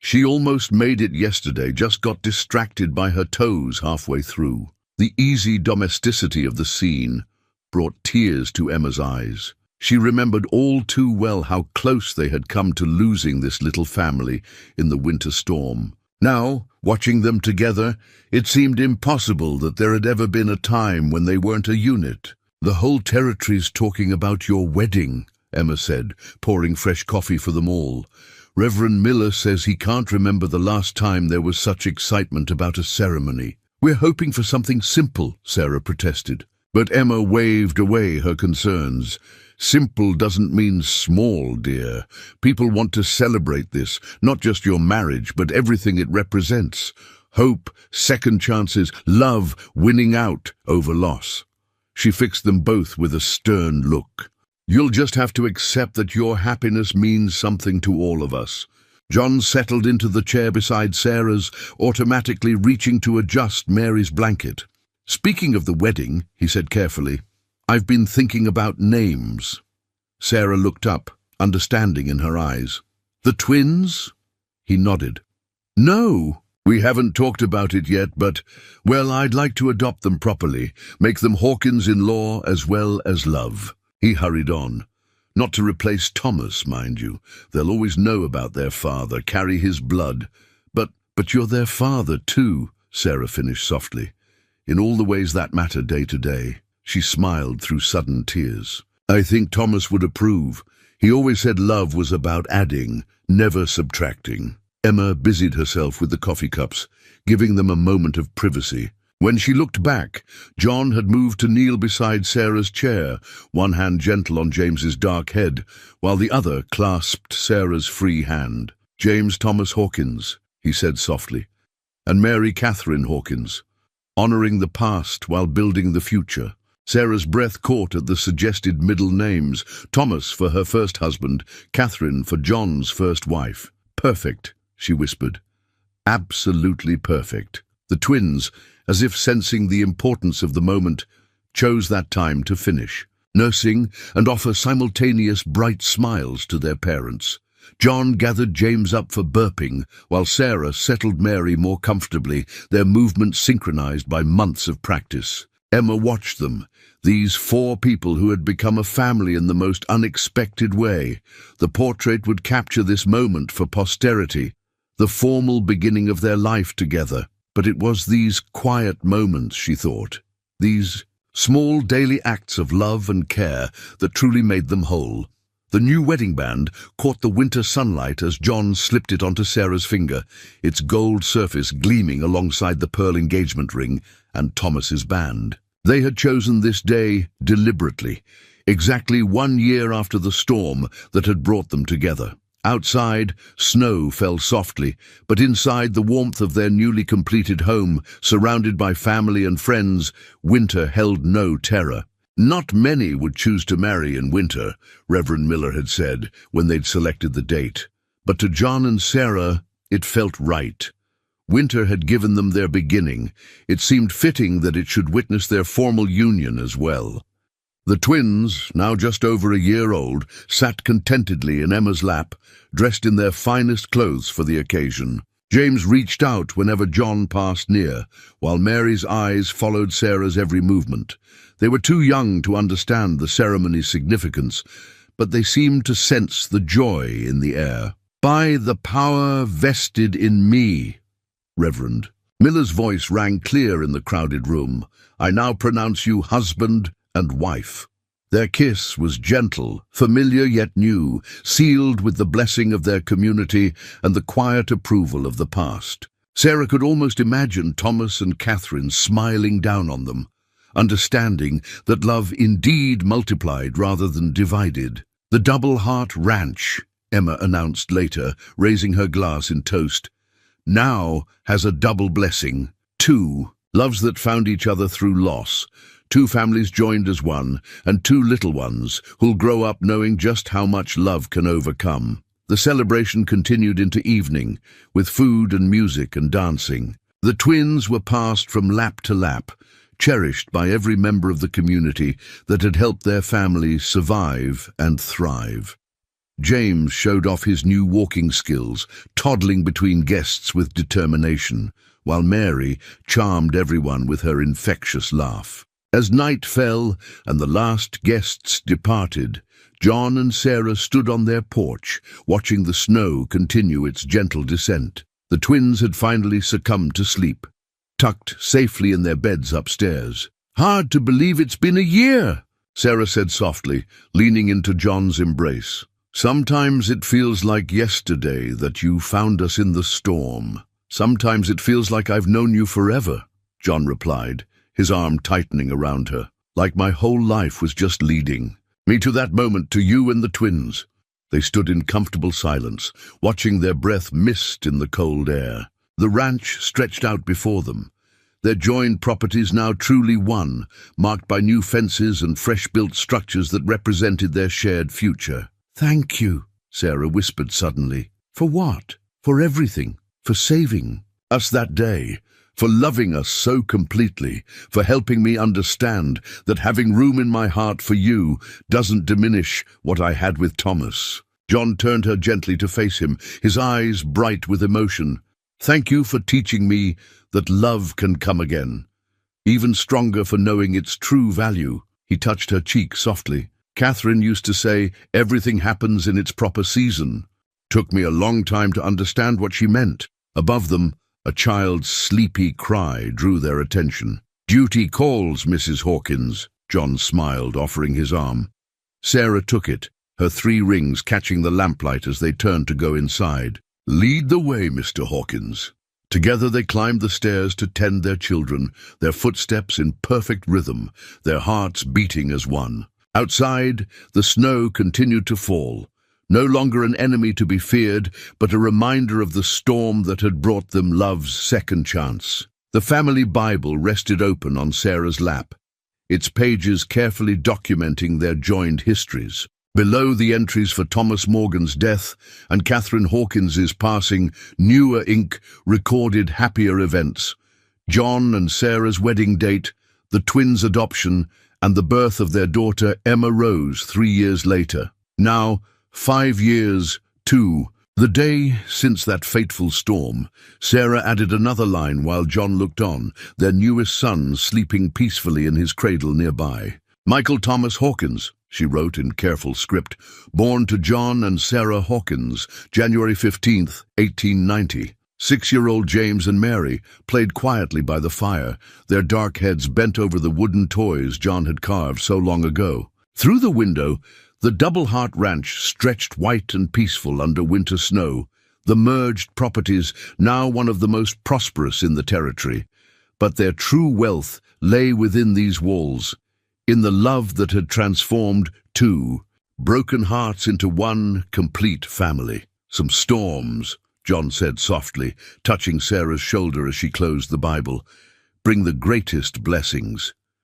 "She almost made it yesterday, just got distracted by her toes halfway through." The easy domesticity of the scene brought tears to Emma's eyes. She remembered all too well how close they had come to losing this little family in the winter storm. Now, watching them together, it seemed impossible that there had ever been a time when they weren't a unit. "The whole territory's talking about your wedding," Emma said, pouring fresh coffee for them all. "Reverend Miller says he can't remember the last time there was such excitement about a ceremony." "We're hoping for something simple," Sarah protested. But Emma waved away her concerns. "Simple doesn't mean small, dear. People want to celebrate this, not just your marriage, but everything it represents. Hope, second chances, love, winning out over loss." She fixed them both with a stern look. "You'll just have to accept that your happiness means something to all of us." John settled into the chair beside Sarah's, automatically reaching to adjust Mary's blanket. "Speaking of the wedding," he said carefully, "I've been thinking about names." Sarah looked up, understanding in her eyes. "The twins?" He nodded. "No, we haven't talked about it yet, but, well, I'd like to adopt them properly, make them Hawkins-in-law as well as Love." He hurried on. "Not to replace Thomas, mind you. They'll always know about their father, carry his blood. But you're their father too," Sarah finished softly. "In all the ways that matter day to day." She smiled through sudden tears. "I think Thomas would approve. He always said love was about adding, never subtracting." Emma busied herself with the coffee cups, giving them a moment of privacy. When she looked back, John had moved to kneel beside Sarah's chair, one hand gentle on James's dark head, while the other clasped Sarah's free hand. "James Thomas Hawkins," he said softly, "and Mary Catherine Hawkins, honoring the past while building the future." Sarah's breath caught at the suggested middle names, Thomas for her first husband, Catherine for John's first wife. "Perfect," she whispered. "Absolutely perfect." The twins, as if sensing the importance of the moment, chose that time to finish, nursing and offer simultaneous bright smiles to their parents. John gathered James up for burping, while Sarah settled Mary more comfortably, their movements synchronized by months of practice. Emma watched them, these four people who had become a family in the most unexpected way. The portrait would capture this moment for posterity, the formal beginning of their life together. But it was these quiet moments, she thought, these small daily acts of love and care that truly made them whole. The new wedding band caught the winter sunlight as John slipped it onto Sarah's finger, its gold surface gleaming alongside the pearl engagement ring and Thomas's band. They had chosen this day deliberately, exactly 1 year after the storm that had brought them together. Outside, snow fell softly, but inside the warmth of their newly completed home, surrounded by family and friends, winter held no terror. Not many would choose to marry in winter, Reverend Miller had said when they'd selected the date. But to John and Sarah, it felt right. Winter had given them their beginning. It seemed fitting that it should witness their formal union as well. The twins, now just over a year old, sat contentedly in Emma's lap, dressed in their finest clothes for the occasion. James reached out whenever John passed near, while Mary's eyes followed Sarah's every movement. They were too young to understand the ceremony's significance, but they seemed to sense the joy in the air. "By the power vested in me, Reverend." Miller's voice rang clear in the crowded room. "I now pronounce you husband and wife." Their kiss was gentle, familiar yet new, sealed with the blessing of their community and the quiet approval of the past. Sarah could almost imagine Thomas and Catherine smiling down on them, understanding that love indeed multiplied rather than divided. "The Double Heart Ranch," Emma announced later, raising her glass in toast, "now has a double blessing. 2 loves that found each other through loss. 2 families joined as one, and 2 little ones who'll grow up knowing just how much love can overcome." The celebration continued into evening, with food and music and dancing. The twins were passed from lap to lap, cherished by every member of the community that had helped their family survive and thrive. James showed off his new walking skills, toddling between guests with determination, while Mary charmed everyone with her infectious laugh. As night fell and the last guests departed, John and Sarah stood on their porch, watching the snow continue its gentle descent. The twins had finally succumbed to sleep, tucked safely in their beds upstairs. "Hard to believe it's been a year," Sarah said softly, leaning into John's embrace. "Sometimes it feels like yesterday that you found us in the storm. Sometimes it feels like I've known you forever," John replied, his arm tightening around her. "Like my whole life was just leading me to that moment, to you and the twins." They stood in comfortable silence, watching their breath mist in the cold air. The ranch stretched out before them, their joined properties now truly one, marked by new fences and fresh-built structures that represented their shared future. "Thank you," Sarah whispered suddenly. "For what?" "For everything. For saving us that day. For loving us so completely. For helping me understand that having room in my heart for you doesn't diminish what I had with Thomas." John turned her gently to face him, his eyes bright with emotion. "Thank you for teaching me that love can come again. Even stronger for knowing its true value." He touched her cheek softly. "Catherine used to say, 'Everything happens in its proper season.' Took me a long time to understand what she meant." Above them, a child's sleepy cry drew their attention. "Duty calls, Mrs. Hawkins," John smiled, offering his arm. Sarah took it, her 3 rings catching the lamplight as they turned to go inside. "Lead the way, Mr. Hawkins." Together they climbed the stairs to tend their children, their footsteps in perfect rhythm, their hearts beating as one. Outside, the snow continued to fall, no longer an enemy to be feared, but a reminder of the storm that had brought them love's second chance. The family Bible rested open on Sarah's lap, its pages carefully documenting their joined histories. Below, the entries for Thomas Morgan's death and Catherine Hawkins's passing, newer ink recorded happier events. John and Sarah's wedding date, the twins' adoption, and the birth of their daughter Emma Rose 3 years later. Now, 5 years, too. The day since that fateful storm, Sarah added another line while John looked on, their newest son sleeping peacefully in his cradle nearby. "Michael Thomas Hawkins," she wrote in careful script, "born to John and Sarah Hawkins, January 15th, 1890. 6-year-old James and Mary played quietly by the fire, their dark heads bent over the wooden toys John had carved so long ago. Through the window, the Double Heart Ranch stretched white and peaceful under winter snow, the merged properties now one of the most prosperous in the territory. But their true wealth lay within these walls, in the love that had transformed 2 broken hearts into one complete family. "Some storms," John said softly, touching Sarah's shoulder as she closed the Bible, "bring the greatest blessings.